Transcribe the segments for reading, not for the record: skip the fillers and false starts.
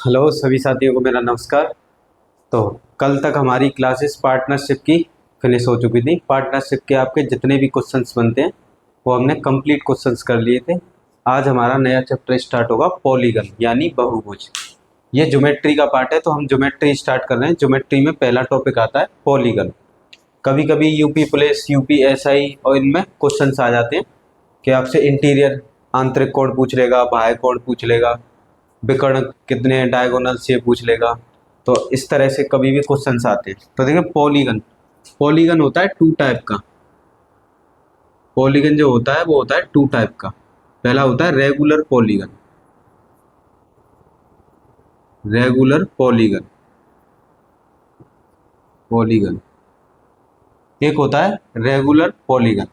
Hello सभी साथियों को मेरा नमस्कार। तो कल तक हमारी क्लासेस पार्टनरशिप की फिनिश हो चुकी थी। पार्टनरशिप के आपके जितने भी क्वेश्चंस बनते हैं वो हमने कंप्लीट क्वेश्चंस कर लिए थे। आज हमारा नया चैप्टर स्टार्ट होगा, पॉलीगन यानी बहुभुज। ये ज्योमेट्री का पार्ट है, तो हम ज्योमेट्री स्टार्ट कर रहे हैं। ज्योमेट्री में पहला टॉपिक आता है पॉलीगन। कभी कभी यूपी पुलिस, यूपी एसआई और इनमें क्वेश्चंस आ जाते हैं कि आपसे इंटीरियर आंतरिक कोण पूछ लेगा, बाह्य कोण पूछ लेगा, विकर्ण कितने डायगोनल से पूछ लेगा। तो इस तरह से कभी भी क्वेश्चंस आते हैं। तो देखिए पॉलीगन, पॉलीगन होता है टू टाइप का। पॉलीगन जो होता है वो होता है टू टाइप का। पहला होता है regular polygon, regular polygon, polygon. एक होता है रेगुलर पॉलीगन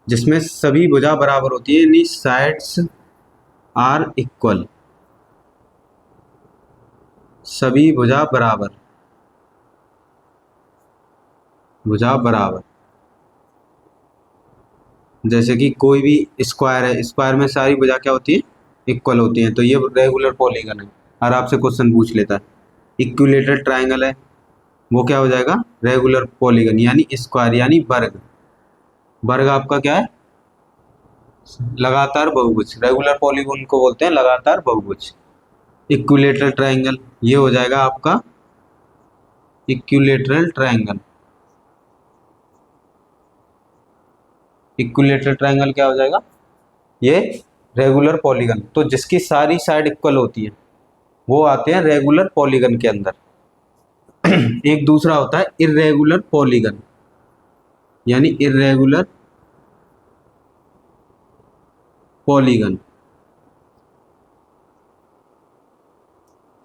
जिसमें सभी भुजा बराबर होती है, यानी साइड्स आर इक्वल, सभी भुजा बराबर, भुजा बराबर। जैसे कि कोई भी स्क्वायर है, स्क्वायर में सारी भुजा क्या होती है, इक्वल होती हैं, तो ये रेगुलर पॉलीगन है। और आपसे क्वेश्चन पूछ लेता है इक्विलेटरल ट्राइंगल है, वो क्या हो जाएगा, रेगुलर पॉलीगन यानी स्क्वायर यानी वर्ग। वर्ग आपका क्या है, लगातार बहुभुज। रेगुलर पॉलीगन को बोलते हैं लगातार बहुभुज। इक्विलेटरल ट्राइंगल ये हो जाएगा आपका इक्विलेटरल ट्राइंगल। इक्विलेटरल ट्राइंगल क्या हो जाएगा, ये रेगुलर पॉलीगन। तो जिसकी सारी साइड इक्वल होती है वो आते हैं रेगुलर पॉलीगन के अंदर। एक दूसरा होता है इर्रेगुलर पॉलीगन, यानी इर्रेगुलर पॉलीगन।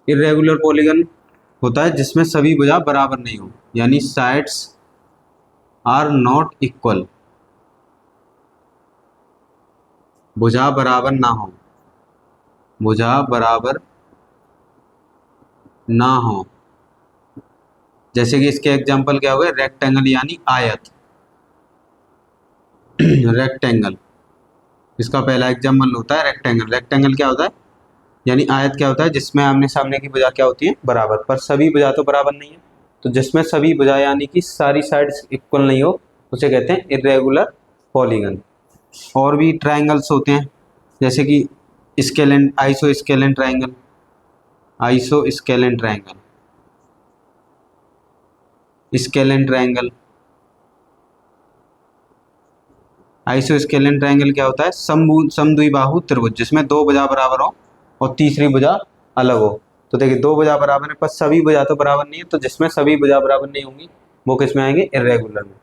इर्रेगुलर पॉलीगन होता है जिसमें सभी भुजा बराबर नहीं हो, यानी साइड्स आर नॉट इक्वल, भुजा बराबर ना हो, भुजा बराबर ना हो। जैसे कि इसके एग्जांपल क्या हो गए, रेक्टेंगल यानी आयत। रेक्टेंगल, इसका पहला एग्जांपल होता है रेक्टेंगल। रेक्टेंगल क्या होता है, यानी आयत क्या होता है, जिसमें आमने सामने की भुजा क्या होती है, बराबर। पर सभी भुजा तो बराबर नहीं है, तो जिसमें सभी भुजा यानी कि सारी साइड्स इक्वल नहीं हो उसे कहते हैं इर्रेगुलर पॉलीगन। और भी ट्राइंगल्स होते हैं, जैसे कि scalene, isosceles triangle, isosceles triangle, scalene triangle. Isosceles triangle क्या होता है, समद्विबाहु त्रिभुज जिसमें दो भुजा बराबर हो और तीसरी भुजा अलग हो। तो देखिए दो भुजा बराबर है पर सभी भुजा तो बराबर नहीं है, तो जिसमें सभी भुजा बराबर नहीं होंगी वो किस में आएंगे, इर्रेगुलर में।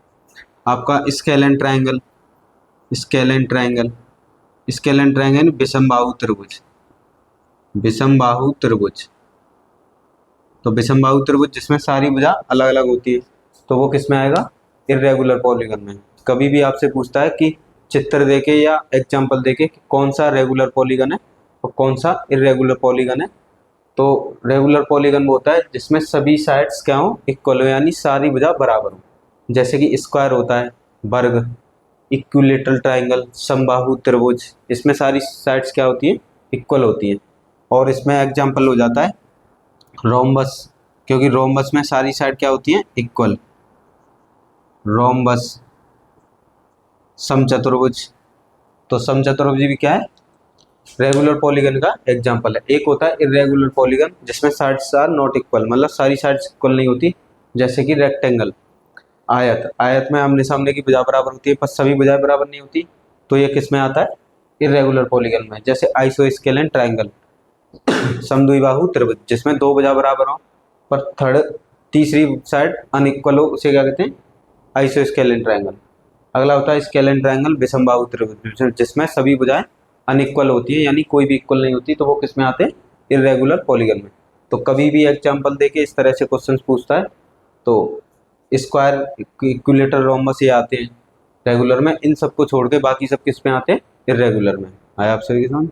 आपका scalene triangle, scalene triangle, scalene triangle विषमबाहु त्रिभुज, विषमबाहु त्रिभुज। तो विषमबाहु त्रिभुज जिसमें सारी भुजा अलग अलग होती है, तो वो किस में आएगा, इर्रेगुलर पॉलीगन में। कभी भी आपसे पूछता है कि चित्र देके या एग्जांपल देके कि कौन सा रेगुलर पॉलीगन है और कौन सा इर्रेगुलर पॉलीगन है, तो रेगुलर पॉलीगन वो होता है जिसमें सभी साइड्स क्या हो, इक्वल हो, यानी सारी भुजा बराबर हो। जैसे कि स्क्वायर होता है, वर्ग, इक्विलेटरल ट्राइंगल, समबाहु त्रिभुज, इसमें सारी साइड्स क्या होती है, इक्वल होती है। और इसमें एग्जाम्पल हो जाता है रोम्बस, क्योंकि रोम्बस में सारी साइड क्या होती है, इक्वल। रोम्बस, समचतुर्भुज, तो समचतुर्भुज भी क्या है, रेगुलर पॉलीगन का एग्जांपल है। एक होता है इर्रेगुलर पॉलीगन जिसमें साइड्स आर नॉट इक्वल, मतलब सारी साइड्स इक्वल नहीं होती, जैसे कि रेक्टेंगल। आयत, आयत में आमने सामने की भुजा बराबर होती है पर सभी भुजाएं बराबर नहीं होती, तो ये किस में आता है, इर्रेगुलर पॉलीगन में। जैसे आइसोस्केलेन ट्राइंगल, समद्विबाहु त्रिभुज जिसमें दो भुजा बराबर हो पर थर्ड तीसरी साइड अनइक्वल हो, उसे क्या कहते हैं, आइसोस्केलेन ट्राइंगल। अगला होता है स्केलेन ट्राइंगल विषमबाहु त्रिभुज जिसमें सभी भुजाएं अनइक्वल होती है, यानी कोई भी इक्वल नहीं होती, तो वो किस में आते हैं, इर्रेगुलर पॉलीगन में। तो कभी भी एग्जांपल देके इस तरह से क्वेश्चन पूछता है तो स्क्वायर, इक्विलेटर, रोम्बस ये आते हैं रेगुलर में। इन सबको छोड़ के बाकी सब किस में आते हैं, इर्रेगुलर में। आया आप सभी के सामने।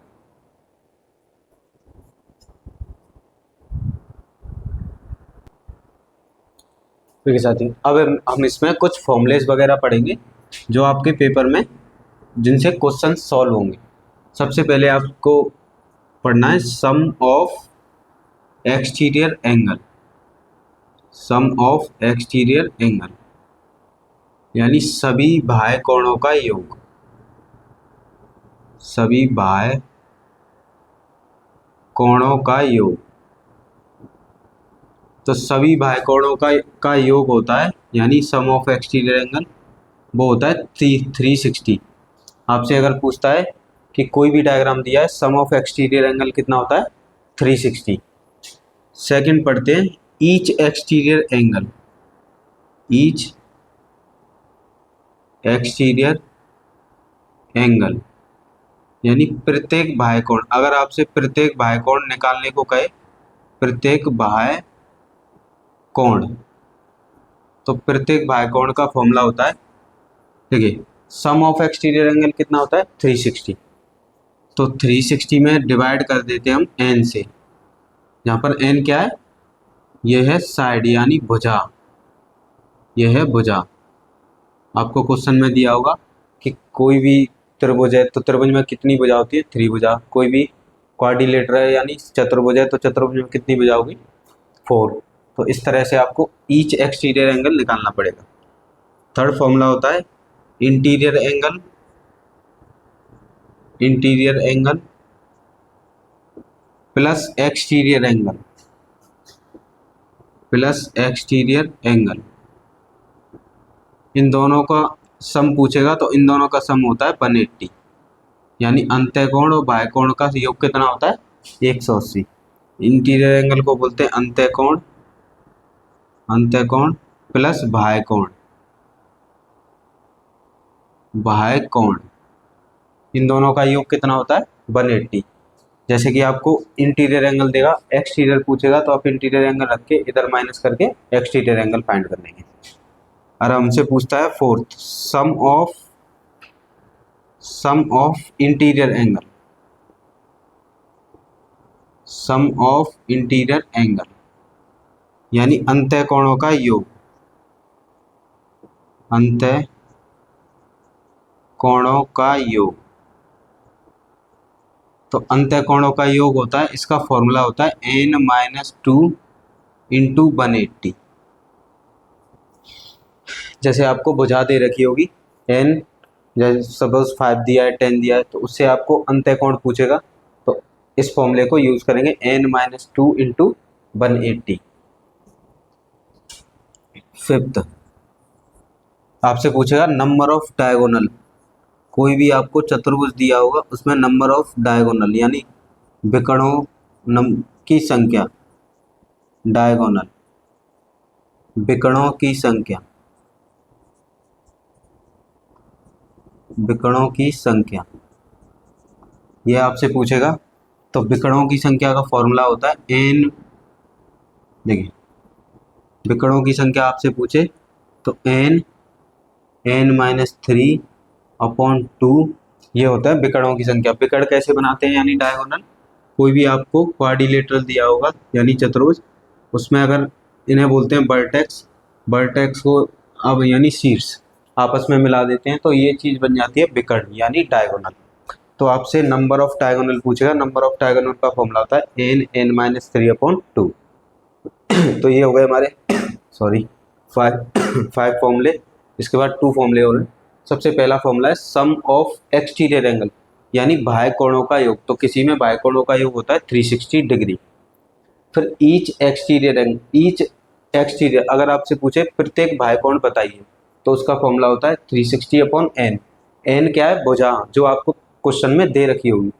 ठीक है साथी, अब हम इसमें कुछ फॉर्मूलेस वगैरह पढ़ेंगे जो आपके पेपर में जिनसे क्वेश्चन सॉल्व होंगे। सबसे पहले आपको पढ़ना है sum of exterior angle, sum of exterior angle यानी सभी बाह्य कोणों का योग, सभी बाह्य कोणों का योग। तो सभी बाह्य कोणों का योग होता है यानी सम ऑफ एक्सटीरियर एंगल, वो होता है 360। आपसे अगर पूछता है कि कोई भी डायग्राम दिया है, सम ऑफ एक्सटीरियर एंगल कितना होता है 360। सेकंड पढ़ते हैं each exterior angle, each exterior angle यानी प्रत्येक बाह्य कोण। अगर आपसे प्रत्येक बाह्य कोण निकालने को कहे, प्रत्येक बाह्य कोण, तो प्रत्येक बाह्य कोण का फॉर्मूला होता है, देखिए सम ऑफ एक्सटीरियर एंगल कितना होता है 360। तो 360 में डिवाइड कर देते हैं हम n से। यहाँ पर n क्या है, यह है साइड यानी भुजा, यह है भुजा। आपको क्वेश्चन में दिया होगा कि कोई भी त्रिभुज है तो त्रिभुज में कितनी भुजा होती है, 3 भुजा। कोई भी क्वाड्रिलेटर है यानी चतुर्भुज है तो चतुर्भुज में कितनी भुजा होगी, 4। तो इस तरह से आपको ईच एक्सटीरियर एंगल निकालना पड़ेगा। थर्ड फॉर्मूला होता है interior angle, interior angle plus exterior angle, plus exterior angle. इन दोनों का सम पूछेगा तो इन दोनों का सम होता है 180, यानी अंतःकोण और बाह्य कोण का योग कितना होता है 180। इंटीरियर एंगल को बोलते हैं अंतःकोण, अंतःकोण प्लस बाह्य कोण, बाह्य कोण। इन दोनों का योग कितना होता है 180। जैसे कि आपको इंटीरियर एंगल देगा, एक्सटीरियर पूछेगा तो आप इंटीरियर एंगल रख के इधर माइनस करके एक्सटीरियर एंगल फाइंड कर लेंगे। और हमसे पूछता है fourth sum of interior angle, sum of interior angle यानी अंतःकोणों का योग, अंतःकोणों का योग। तो अंतःकोणों का योग होता है, इसका फॉर्मूला होता है n-2 इंटू 180। जैसे आपको भुजा दे रखी होगी n, जैसे सपोज 5 दिया है 10 दिया है, तो उससे आपको अंतःकोण पूछेगा तो इस फॉर्मूले को यूज करेंगे n-2 इंटू 180। फिफ्थ आपसे पूछेगा नंबर ऑफ डायगोनल। कोई भी आपको चतुर्भुज दिया होगा उसमें नंबर ऑफ डायगोनल यानी विकर्णों की संख्या, डायगोनल विकर्णों की संख्या, विकर्णों की संख्या यह आपसे पूछेगा। तो विकर्णों की संख्या का फॉर्मूला होता है n, देखिए विकर्णों की संख्या आपसे पूछे तो n-3 अपॉन 2 ये होता है विकर्णों की संख्या। विकर्ण कैसे बनाते हैं यानी डायगोनल। कोई भी आपको क्वाड्रिलेटरल दिया होगा यानी चतुर्भुज, उसमें अगर इन्हें बोलते हैं वर्टेक्स, वर्टेक्स को अब यानी शीर्ष आपस में मिला देते हैं तो ये चीज़ बन जाती है विकर्ण यानी डायगोनल। तो आपसे नंबर ऑफ डायगोनल पूछेगा, नंबर ऑफ डायगोनल का फॉर्मूला होता है n-3 अपॉन 2। तो ये हो गए हमारे सॉरी 5 फॉर्मूले। इसके बाद 2 फॉर्मूले और हैं। सबसे पहला फॉर्मूला है सम ऑफ एक्सटीरियर एंगल यानी बाह्य कोणों का योग। तो किसी में बाह्य कोणों का योग होता है 360 डिग्री। फिर each exterior angle, each exterior अगर आपसे पूछे प्रत्येक बाह्य कोण बताइए तो उसका फॉर्मूला होता है 360 अपॉन n। n क्या है, भुजा जो आपको क्वेश्चन में दे रखी होगी।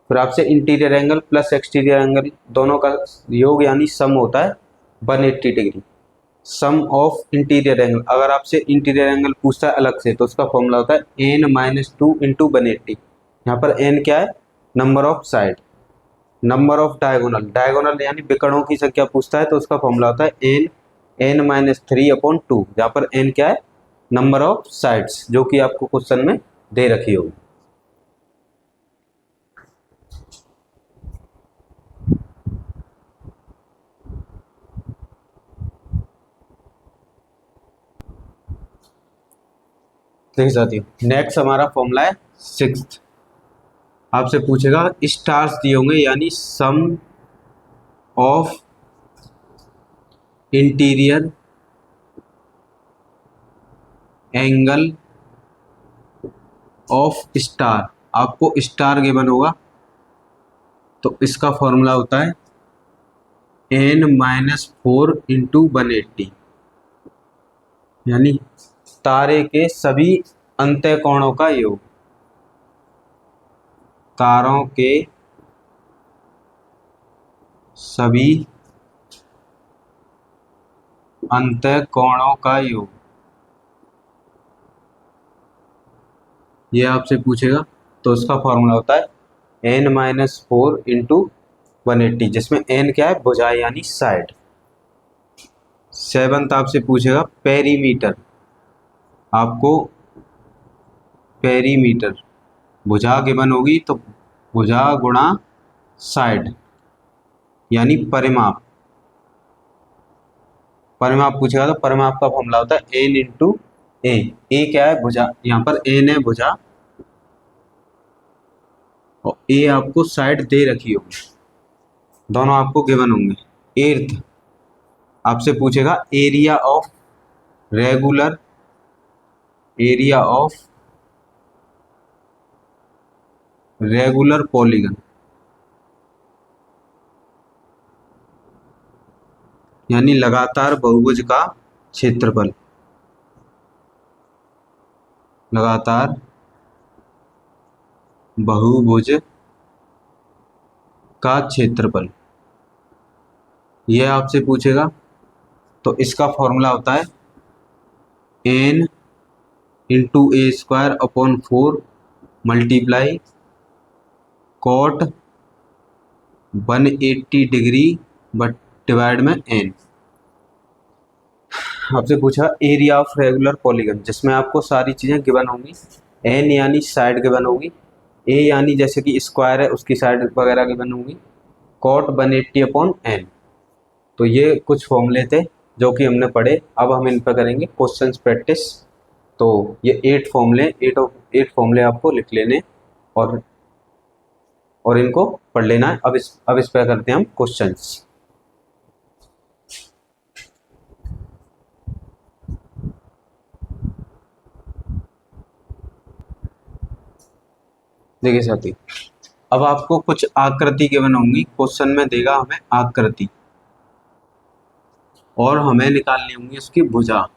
फिर आपसे interior angle plus exterior angle दोनों का योग यानी सम होता है 180 degree. Sum of interior angle अगर आपसे इंटीरियर एंगल पूछता है अलग से तो उसका फॉर्मूला होता है n-2 इंटू 180। यहाँ पर n क्या है, number of side. Number of diagonal, diagonal यानी विकर्णों की संख्या पूछता है तो उसका फॉर्मूला होता है n-3 अपॉन 2। जहाँ पर n क्या है, नंबर ऑफ साइड्स जो कि आपको क्वेश्चन में दे रखी होगी। देखिए साथियों नेक्स्ट हमारा फॉर्मूला है 6। आपसे पूछेगा स्टार्स दिए होंगे यानी sum of interior angle of star, आपको स्टार गिवन होगा तो इसका फॉर्मूला होता है n-4 × 180, यानी तारे के सभी अंतः कोणों का योग, तारों के सभी अंतः कोणों का योग, ये आपसे पूछेगा तो उसका फॉर्मूला होता है n-4 × 180, जिसमें n क्या है, भुजा यानी साइड। 7th आपसे पूछेगा पेरीमीटर, आपको पेरीमीटर भुजा गिवन होगी तो भुजा गुणा साइड यानी परिमाप, परिमाप पूछेगा तो परिमाप का फॉर्मूला होता है n × a। a क्या है, भुजा, यहाँ पर n है भुजा और a आपको साइड दे रखी होगी, दोनों आपको गिवन होंगे। 8th आपसे पूछेगा area of regular, area of regular polygon, यानी लगातार बहुभुज का क्षेत्रफल, लगातार बहुभुज का क्षेत्रफल, यह आपसे पूछेगा तो इसका फॉर्मूला होता है n × a² / 4 multiply cot 180 degree but divide में n। आपसे पूछा एरिया ऑफ रेगुलर पॉलीगन, जिसमें आपको सारी चीज़ें गिवन होंगी, n यानी साइड गिवन होगी, a यानी जैसे कि स्क्वायर है उसकी साइड वगैरह गिवन होंगी, cot 180/n। तो ये कुछ फॉर्मूले थे जो कि हमने पढ़े, अब हम इन पर करेंगे क्वेश्चंस प्रैक्टिस। तो ये 8 फॉर्मूले आपको लिख लेने और इनको पढ़ लेना है। अब इस पर करते हैं हम क्वेश्चंस। देखिए साथी, अब आपको कुछ आकृति गिवन होंगी, क्वेश्चन में देगा हमें आकृति और हमें निकालनी होंगी उसकी भुजा।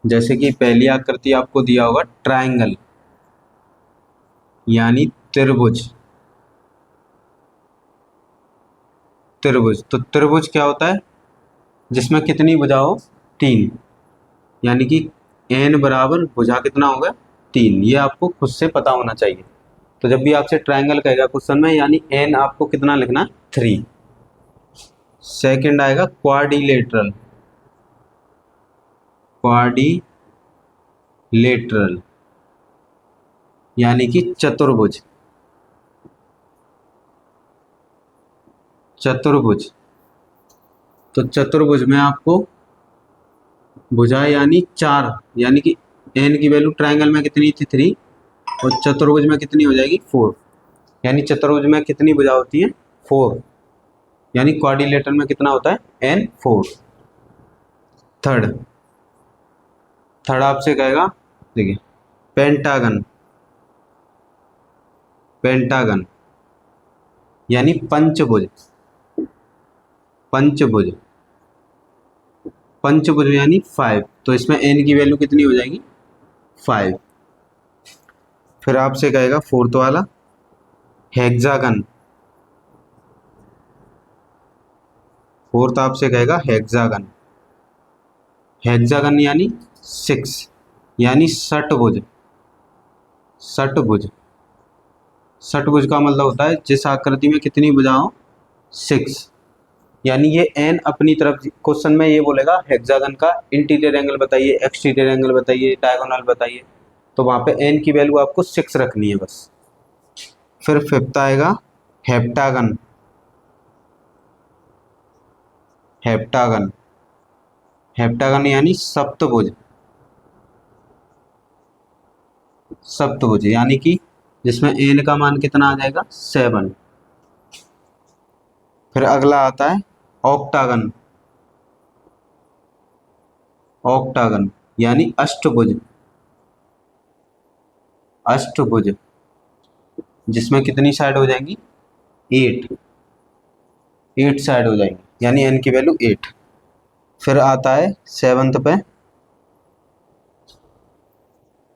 जैसे कि पहली आकृति आपको दिया होगा ट्रायंगल यानी त्रिभुज, त्रिभुज तो त्रिभुज क्या होता है, जिसमें कितनी भुजा हो, 3, यानी कि n बराबर भुजा कितना होगा, 3। ये आपको खुद से पता होना चाहिए। तो जब भी आपसे ट्रायंगल कहेगा क्वेश्चन में, यानी n आपको कितना लिखना, 3। सेकंड आएगा क्वाड्रिलेटरल, क्वाड्रिलेटरल यानी कि चतुर्भुज, चतुर्भुज तो चतुर्भुज में आपको भुजा यानी 4, यानी कि n की वैल्यू ट्रायंगल में कितनी थी, 3, और चतुर्भुज में कितनी हो जाएगी, 4, यानी चतुर्भुज में कितनी भुजा होती है, 4, यानी क्वाड्रिलेटरल में कितना होता है, n 4। थर्ड आपसे कहेगा, देखिए पेंटागन, पेंटागन यानी पंचभुज, पंचभुज, पंचभुज यानी 5, तो इसमें n की वैल्यू कितनी हो जाएगी, 5। फिर आपसे कहेगा 4th वाला हेक्सागन, 4th आपसे कहेगा हेक्सागन, हेक्सागन यानी 6, यानी षटभुज, षटभुज, षटभुज का मतलब होता है जिस आकृति में कितनी भुजा हो, 6, यानी ये n अपनी तरफ, क्वेश्चन में ये बोलेगा हेक्सागन का इंटीरियर एंगल बताइए, एक्सटीरियर एंगल बताइए, डायगोनल बताइए, तो वहाँ पे n की वैल्यू आपको 6 रखनी है बस। फिर 5th आएगा हेप्टागन, हेप्टागन, हेप्टागन यानी सप्तभुज, सप्तभुज यानी कि जिसमें n का मान कितना आ जाएगा, 7। फिर अगला आता है ऑक्टागन। ऑक्टागन यानी अष्टभुज। अष्टभुज जिसमें कितनी साइड हो जाएंगी? 8। 8 साइड हो जाएंगी यानी एन की वैल्यू 8। फिर आता है सेवंथ पे,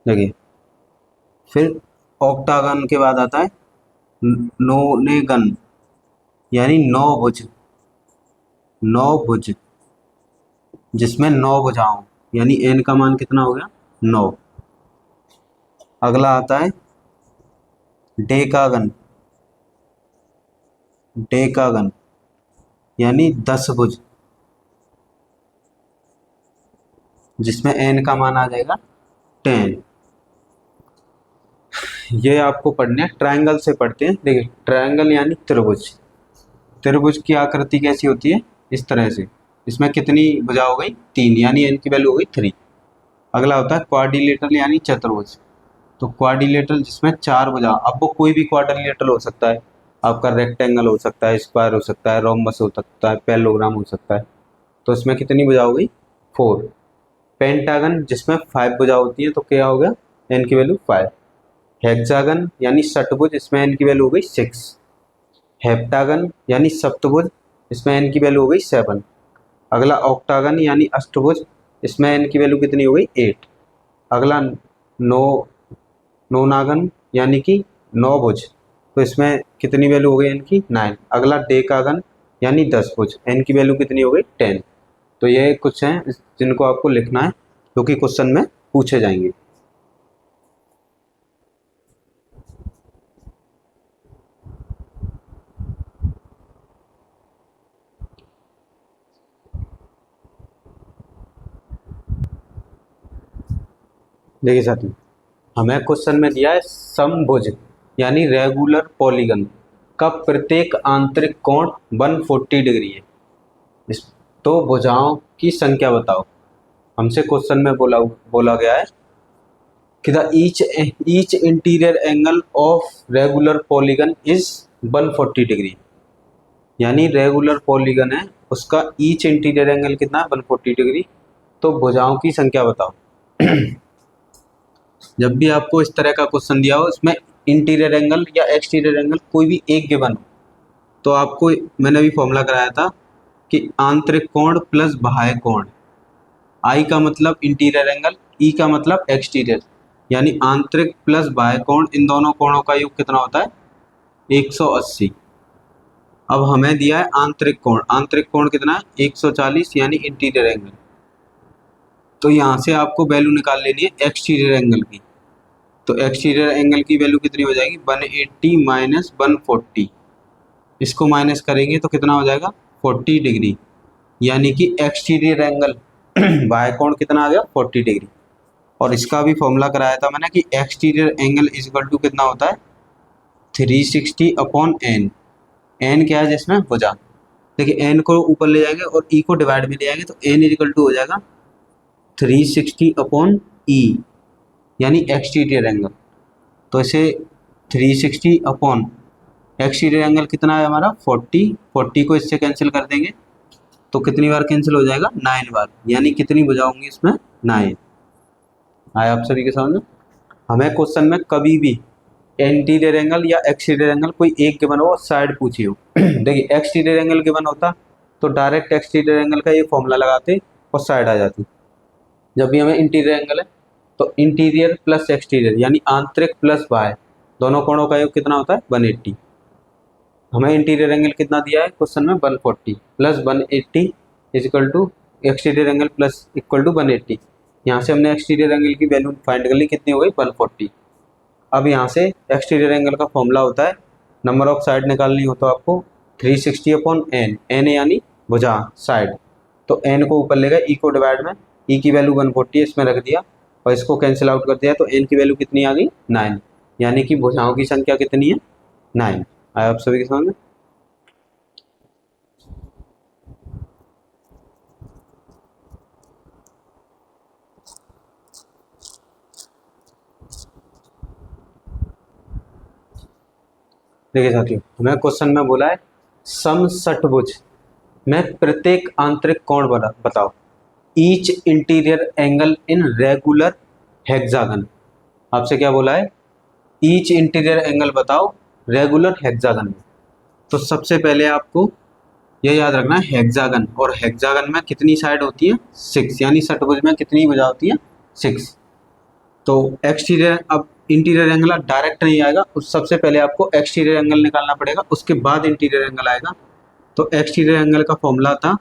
देखिए फिर ऑक्टागन के बाद आता है नोनेगन यानी नौ भुज। नौ भुज जिसमें 9 भुजाओं यानी एन का मान कितना हो गया? 9। अगला आता है डेकागन। डेकागन यानी 10 भुज जिसमें एन का मान आ जाएगा 10। ये आपको पढ़ने हैं, ट्रायंगल से पढ़ते हैं। देखिए ट्रायंगल यानी त्रिभुज। त्रिभुज की आकृति कैसी होती है? इस तरह से। इसमें कितनी भुजा हो गई? 3 यानी एन की वैल्यू हो गई 3। अगला होता है क्वाड्रिलेटरल यानी चतुर्भुज। तो क्वाड्रिलेटरल जिसमें 4 भुजा, अब वो कोई भी क्वाड्रिलेटरल हो सकता है। आपका रेक्टेंगल हो सकता है, स्क्वायर हो सकता है, रोम्बस हो सकता है, पैरेललोग्राम हो सकता है। तो इसमें कितनी भुजा हो गई? 4। पेंटागन जिसमें 5 भुजा होती है तो क्या हो गया? एन की वैल्यू 5। हेक्सागन यानी षटभुज, इसमें एन की वैल्यू हो गई 6। हेप्टागन यानी सप्तभुज, इसमें एन की वैल्यू हो गई 7। अगला ऑक्टागन यानी अष्टभुज, इसमें एन की वैल्यू कितनी हो गई? 8। अगला नो नोनागन यानी कि 9 भुज, तो इसमें कितनी वैल्यू हो गई एन की? 9। अगला डेकागन यानी 10 भुज, एन की वैल्यू कितनी हो गई? 10। तो ये कुछ हैं जिनको आपको लिखना है क्योंकि क्वेश्चन में पूछे जाएंगे। देखिए साथियों, हमें क्वेश्चन में दिया है समभुज यानी रेगुलर पॉलीगन का प्रत्येक आंतरिक कोण 140 डिग्री है। इस तो भुजाओं की संख्या बताओ। हमसे क्वेश्चन में बोला गया है कि the each interior angle of regular polygon is 140 degree. यानी रेगुलर पॉलीगन है, उसका ईच इंटीरियर एंगल कितना है? 140 डिग्री। तो भुजाओं की संख्या बताओ। जब भी आपको इस तरह का क्वेश्चन दिया हो, इसमें इंटीरियर एंगल या एक्सटीरियर एंगल कोई भी एक गिवन हो, तो आपको मैंने अभी फॉर्मूला कराया था कि आंतरिक कोण प्लस बाह्य कोण। आई का मतलब इंटीरियर एंगल, ई का मतलब एक्सटीरियर, यानी आंतरिक प्लस बाह्य कोण, इन दोनों कोणों का योग कितना होता है? 180। अब हमें दिया है आंतरिक कोण। आंतरिक कोण कितना है? 140 यानी इंटीरियर एंगल। तो यहाँ से आपको वैल्यू निकाल लेनी है एक्सटीरियर एंगल की। तो एक्सटीरियर एंगल की वैल्यू कितनी हो जाएगी? 180 माइनस 140। इसको माइनस करेंगे तो कितना हो जाएगा? 40 डिग्री। यानी कि एक्सटीरियर एंगल बाह्य कोण कितना आ गया? 40 डिग्री। और इसका भी फॉर्मूला कराया था मैंने कि exterior angle is equal to कितना होता है? 360 अपॉन एन। एन क्या है? जिसमें भुजा। देखिए एन को ऊपर ले जाएंगे और ई को डिवाइड में ले जाएंगे तो एन इज इक्वल टू हो जाएगा 360 अपॉन ई यानी एक्सटीरियर एंगल। तो इसे 360 अपॉन एक्सटीरियर एंगल कितना है हमारा? 40। 40 को इससे कैंसिल कर देंगे तो कितनी बार कैंसिल हो जाएगा? 9 बार। यानी कितनी भुजा होंगी इसमें? 9। आया आप सभी के सामने। हमें क्वेश्चन में कभी भी इंटीरियर एंगल या एक्सटीरियर एंगल कोई एक गिवन हो, साइड पूछी हो देखिए एक्सटीरियर एंगल गिवन होता तो डायरेक्ट एक्सटीरियर एंगल का ये फॉर्मूला लगाते और साइड आ जाती। जब भी हमें इंटीरियर एंगल है तो इंटीरियर प्लस एक्सटीरियर यानी आंतरिक प्लस बाह्य, दोनों कोणों का योग कितना होता है? 180। हमें इंटीरियर एंगल कितना दिया है क्वेश्चन में? 140 plus 180 is equal to exterior angle plus equal to 180। यहाँ से हमने एक्सटीरियर एंगल की वैल्यू फाइंड कर ली, कितनी हो गई? 140। अब यहाँ से एक्सटीरियर एंगल का फॉर्मूला होता है, नंबर ऑफ साइड निकालनी हो तो आपको 360 अपॉन एन। एन यानी भुजा, साइड। तो एन को ऊपर ले गए, ई को डिवाइड में, ई की वैल्यू 140 इसमें रख दिया और इसको कैंसिल आउट कर दिया तो एन की वैल्यू कितनी आ गई? 9। यानी कि भुजाओं की संख्या कितनी है? 9। आया आप सभी के सामने। देखिए साथियों, हमें क्वेश्चन में बोला है सम षटभुज में प्रत्येक आंतरिक कोण बताओ। Each interior angle in regular hexagon. आपसे क्या बोला है? ईच इंटीरियर एंगल बताओ रेगुलर हेक्सागन में। तो सबसे पहले आपको यह याद रखना है हेक्सागन, और हेक्सागन में कितनी साइड होती है? 6, यानी षटभुज में कितनी भुजा होती है? 6। तो एक्सटीरियर, अब इंटीरियर एंगल डायरेक्ट नहीं आएगा, उस सबसे पहले आपको एक्सटीरियर एंगल निकालना पड़ेगा, उसके बाद इंटीरियर एंगल आएगा। तो एक्सटीरियर एंगल का फॉर्मूला था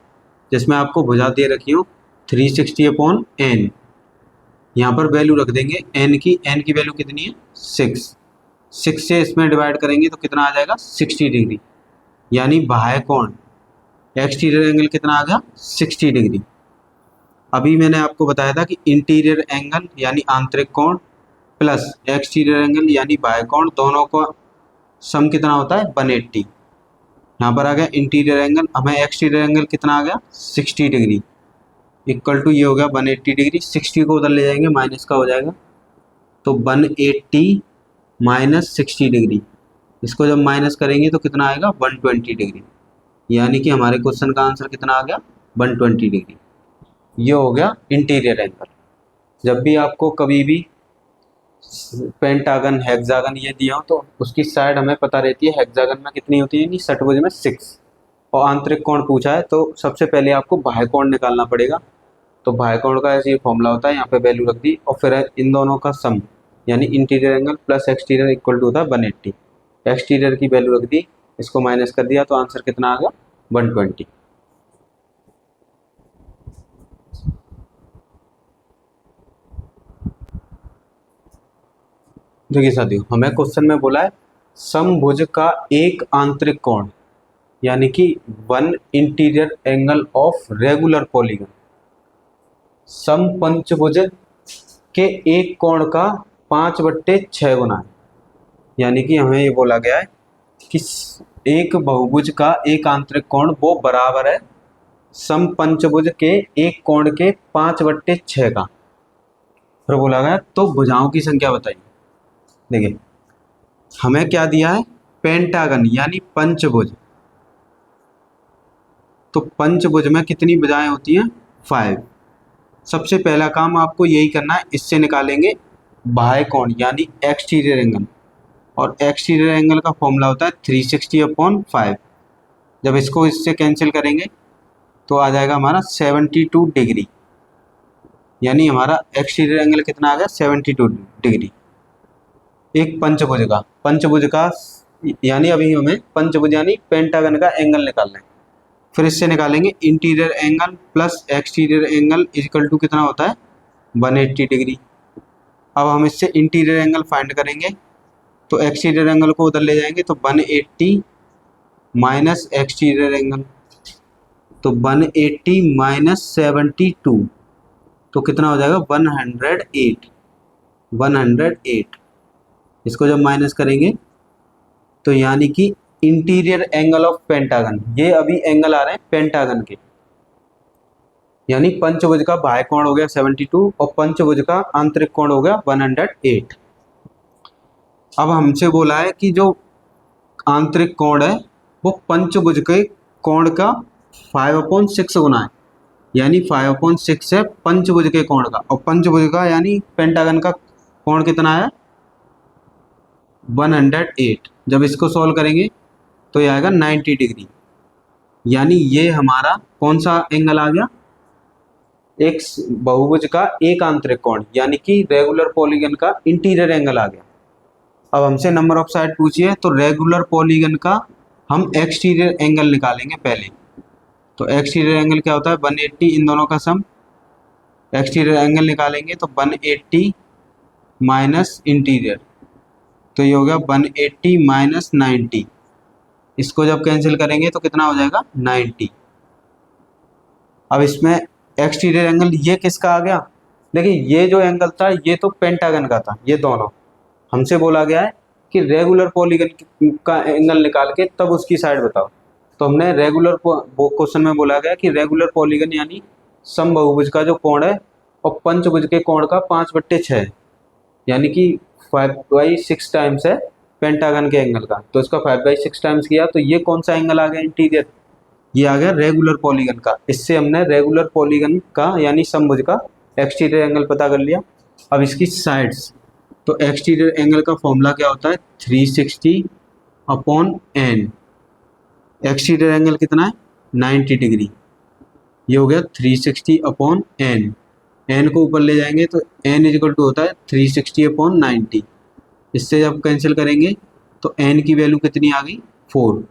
जिसमें आपको भुजा दे रखी हो 360/n। यहाँ पर वैल्यू रख देंगे n की वैल्यू कितनी है? 6। 6 से इसमें डिवाइड करेंगे तो कितना आ जाएगा? 60 डिग्री। यानी बाह्य कोण एक्सटीरियर एंगल कितना आ गया? 60 डिग्री। अभी मैंने आपको बताया था कि इंटीरियर एंगल यानी आंतरिक कोण प्लस एक्सटीरियर एंगल यानी बाह्य कोण, दोनों का सम कितना होता है? 180। यहाँ पर आ गया इंटीरियर एंगल, हमें एक्सटीरियर एंगल कितना आ गया? 60 डिग्री इक्वल टू ये हो गया 180 डिग्री। 60 को उधर ले जाएंगे माइनस का हो जाएगा, तो 180 माइनस 60 डिग्री, इसको जब माइनस करेंगे तो कितना आएगा? 120 डिग्री। यानी कि हमारे क्वेश्चन का आंसर कितना आ गया? 120 डिग्री। ये हो गया इंटीरियर एंगल। जब भी आपको कभी भी पेंटागन हेक्सागन ये दिया हो तो उसकी साइड हमें पता रहती है। हेक्सागन में कितनी होती है? षटभुज में 6। और आंतरिक कोण पूछा है तो सबसे पहले आपको बाह्य कोण निकालना पड़ेगा। तो बाह्य कोण का ऐसे फॉर्मूला होता है, यहाँ पे वैल्यू रख दी, और फिर इन दोनों का सम यानी interior angle plus exterior equal to होता है 180। एक्सटीरियर की वैल्यू रख दी, इसको माइनस कर दिया, तो आंसर कितना आ गया? 120। देखिए साथियों, हमें क्वेश्चन में बोला है समभुज का एक आंतरिक कोण यानी कि 1 interior angle of regular polygon समपंचभुज के एक कोण का 5/6 गुना है। यानी कि हमें ये बोला गया है कि एक बहुभुज का एक आंतरिक कोण वो बराबर है समपंचभुज के एक कोण के 5/6 का। फिर बोला गया तो भुजाओं की संख्या बताइए। देखिए हमें क्या दिया है? पेंटागन यानी पंचभुज। तो पंचभुज में कितनी भुजाएं होती हैं? 5। सबसे पहला काम आपको यही करना है, इससे निकालेंगे बाह्य कोण यानी एक्सटीरियर एंगल, और एक्सटीरियर एंगल का फॉर्मूला होता है 360/5। जब इसको इससे कैंसिल करेंगे तो आ जाएगा हमारा 72 डिग्री। यानी हमारा एक्सटीरियर एंगल कितना आ गया? 72 डिग्री। एक पंचभुज का यानी अभी हमें पंचभुज यानी पेंटागन का एंगल निकालना है। फिर इससे निकालेंगे interior angle plus exterior angle equal to कितना होता है? 180 डिग्री। अब हम इससे इंटीरियर एंगल फाइंड करेंगे, तो एक्सटीरियर एंगल को उधर ले जाएंगे तो 180 माइनस एक्सटीरियर एंगल, तो 180 माइनस 72 तो कितना हो जाएगा? 108। इसको जब माइनस करेंगे तो यानी कि इंटीरियर एंगल ऑफ पेंटागन, ये अभी एंगल आ रहे हैं पेंटागन के, यानी पंचभुज का बाह्य कोण हो गया 72 और पंचभुज का आंतरिक कोण हो गया 108। अब हमसे बोला है कि जो आंतरिक कोण है वो पंचभुज के कोण का 5/6 गुना है, यानी 5/6 है पंचभुज के कोण का, और पंचभुज का यानी पेंटागन का कोण कितना है? 108। जब इसको सॉल्व करेंगे तो ये आएगा 90 डिग्री। यानी ये हमारा कौन सा एंगल आ गया? एक बहुभुज का एक आंतरिक कोण यानी कि रेगुलर पॉलीगन का इंटीरियर एंगल आ गया। अब हमसे नंबर ऑफ साइड पूछिए, तो रेगुलर पॉलीगन का हम एक्सटीरियर एंगल निकालेंगे पहले। तो एक्सटीरियर एंगल क्या होता है? 180, इन दोनों का सम। एक्सटीरियर एंगल निकालेंगे तो 180 माइनस इंटीरियर, तो ये हो गया 180 माइनस 90। इसको जब कैंसिल करेंगे तो कितना हो जाएगा? 90। अब इसमें एक्सटीरियर एंगल ये किसका आ गया? देखिए ये जो एंगल था ये तो पेंटागन का था, ये दोनों। हमसे बोला गया है कि रेगुलर पॉलीगन का एंगल निकाल के तब उसकी साइड बताओ। तो हमने रेगुलर क्वेश्चन में बोला गया कि रेगुलर पॉलीगन यानी समबहुभुज का जो कोण है और पंचभुज के कोण का 5/6 है, यानी कि 5/6 टाइम्स है पेंटागन के एंगल का, तो इसका 5/6 टाइम्स किया, तो ये कौन सा एंगल आ गया इंटीरियर, ये आ गया रेगुलर पॉलीगन का। इससे हमने रेगुलर पॉलीगन का यानी समभुज का एक्सटीरियर एंगल पता कर लिया। अब इसकी साइड्स, तो एक्सटीरियर एंगल का फॉर्मूला क्या होता है, 360 अपॉन एन। एक्सटीरियर एंगल कितना है, 90 डिग्री। ये हो गया 360 अपॉन एन। एन को ऊपर ले जाएंगे तो एन इजिकल टू होता है 360 अपॉन 90। इससे जब कैंसिल करेंगे तो एन की वैल्यू कितनी आ गई, 4।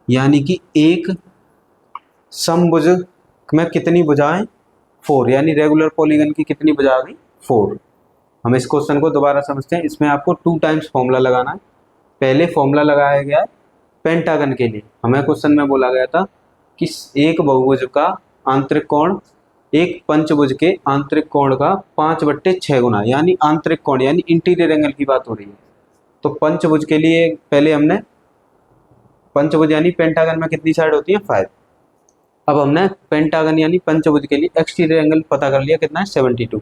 यानी कि एक समभुज में कितनी भुजाएं, 4, यानी रेगुलर पॉलीगन की कितनी भुजा आ गई, 4। हम इस क्वेश्चन को दोबारा समझते हैं। इसमें आपको 2 टाइम्स फॉर्मूला लगाना है। पहले फॉर्मूला लगाया गया है पेंटागन के लिए। हमें क्वेश्चन में बोला गया था कि एक बहुभुज का आंतरिक कोण एक पंचभुज के आंतरिक कोण का 5/6 गुना, यानी आंतरिक कोण यानी इंटीरियर एंगल की बात हो रही है। तो पंचभुज के लिए पहले हमने, पंचभुज यानी पेंटागन में कितनी साइड होती है, 5। अब हमने पेंटागन यानी पंचभुज के लिए एक्सटीरियर एंगल पता कर लिया, कितना है, 72।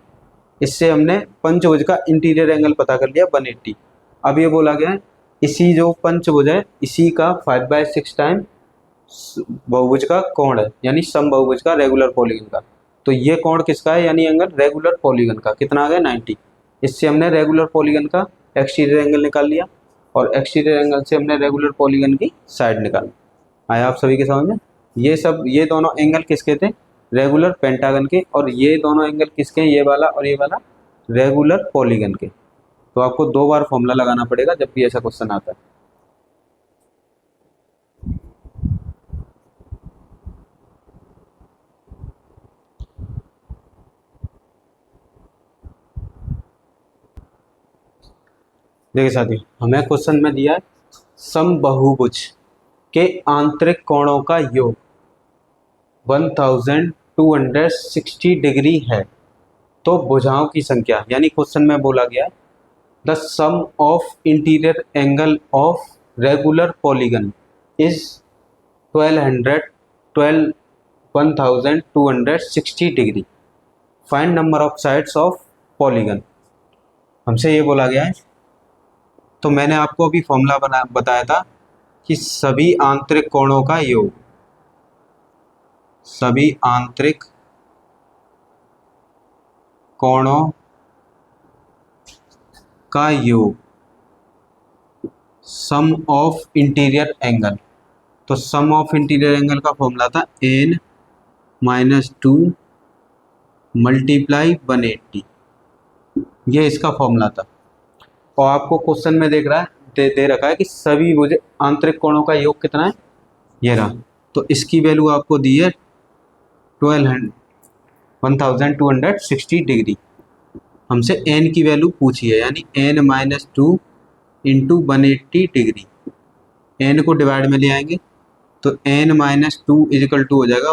इससे हमने पंचभुज का इंटीरियर एंगल पता कर लिया, 180। अब ये बोला गया है इसी जो पंचभुज है इसी का 5/6 टाइम बहुभुज का कोण है, यानी समबहुभुज का रेगुलर पॉलीगन का। तो ये कोण किसका है, यानी एंगल रेगुलर पॉलीगन का, कितना आ गया, 90। इससे हमने रेगुलर पॉलीगन का एक्सटीरियर एंगल निकाल लिया और एक्सटीरियर एंगल से हमने रेगुलर पॉलीगन की साइड निकाली। आया आप सभी के समझ में। ये दोनों एंगल किसके थे, रेगुलर पेंटागन के, और ये दोनों एंगल किसके हैं, ये वाला और ये वाला रेगुलर पॉलीगन के। तो आपको 2 बार फॉर्मूला लगाना पड़ेगा जब भी ऐसा क्वेश्चन आता है। देखिए साथियों, हमें क्वेश्चन में दिया है समबहुभुज के आंतरिक कोणों का योग 1260 डिग्री है, तो भुजाओं की संख्या, यानी क्वेश्चन में बोला गया है the sum of interior angle of regular polygon is 1260 degree, find number of sides of polygon. हमसे ये बोला गया है, तो मैंने आपको अभी फॉर्मूला बताया था कि सभी आंतरिक कोणों का योग, सभी आंतरिक कोणों का योग सम ऑफ इंटीरियर एंगल। तो सम ऑफ इंटीरियर एंगल का फॉर्मूला था n - 2 मल्टीप्लाई 180। ये इसका फॉर्मूला था। और आपको क्वेश्चन में देख रहा है दे रखा है कि सभी मुझे आंतरिक कोणों का योग कितना है, ये रहा। तो इसकी वैल्यू आपको दी है 1260 डिग्री। हमसे n की वैल्यू पूछी है, यानी n - 2 इंटू 180 डिग्री। n को डिवाइड में ले आएंगे तो n - 2 इजिकल टू हो जाएगा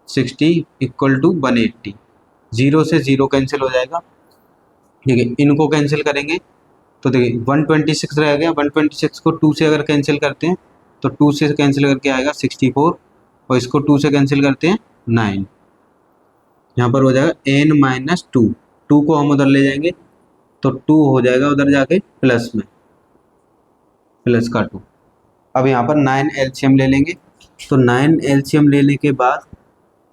1260 इक्वल टू 180। 0 से 0 कैंसिल हो जाएगा। देखिए इनको कैंसिल करेंगे तो देखिए 126 रह गया। 126 को 2 से अगर कैंसिल करते हैं तो 2 से कैंसिल करके आएगा 64, और इसको 2 से कैंसिल करते हैं 9। यहाँ पर हो जाएगा n - 2। 2 को हम उधर ले जाएंगे तो 2 हो जाएगा उधर जाके प्लस में, प्लस का 2। अब यहाँ पर 9 एलसीएम ले लेंगे, तो 9 एलसीएम लेने के बाद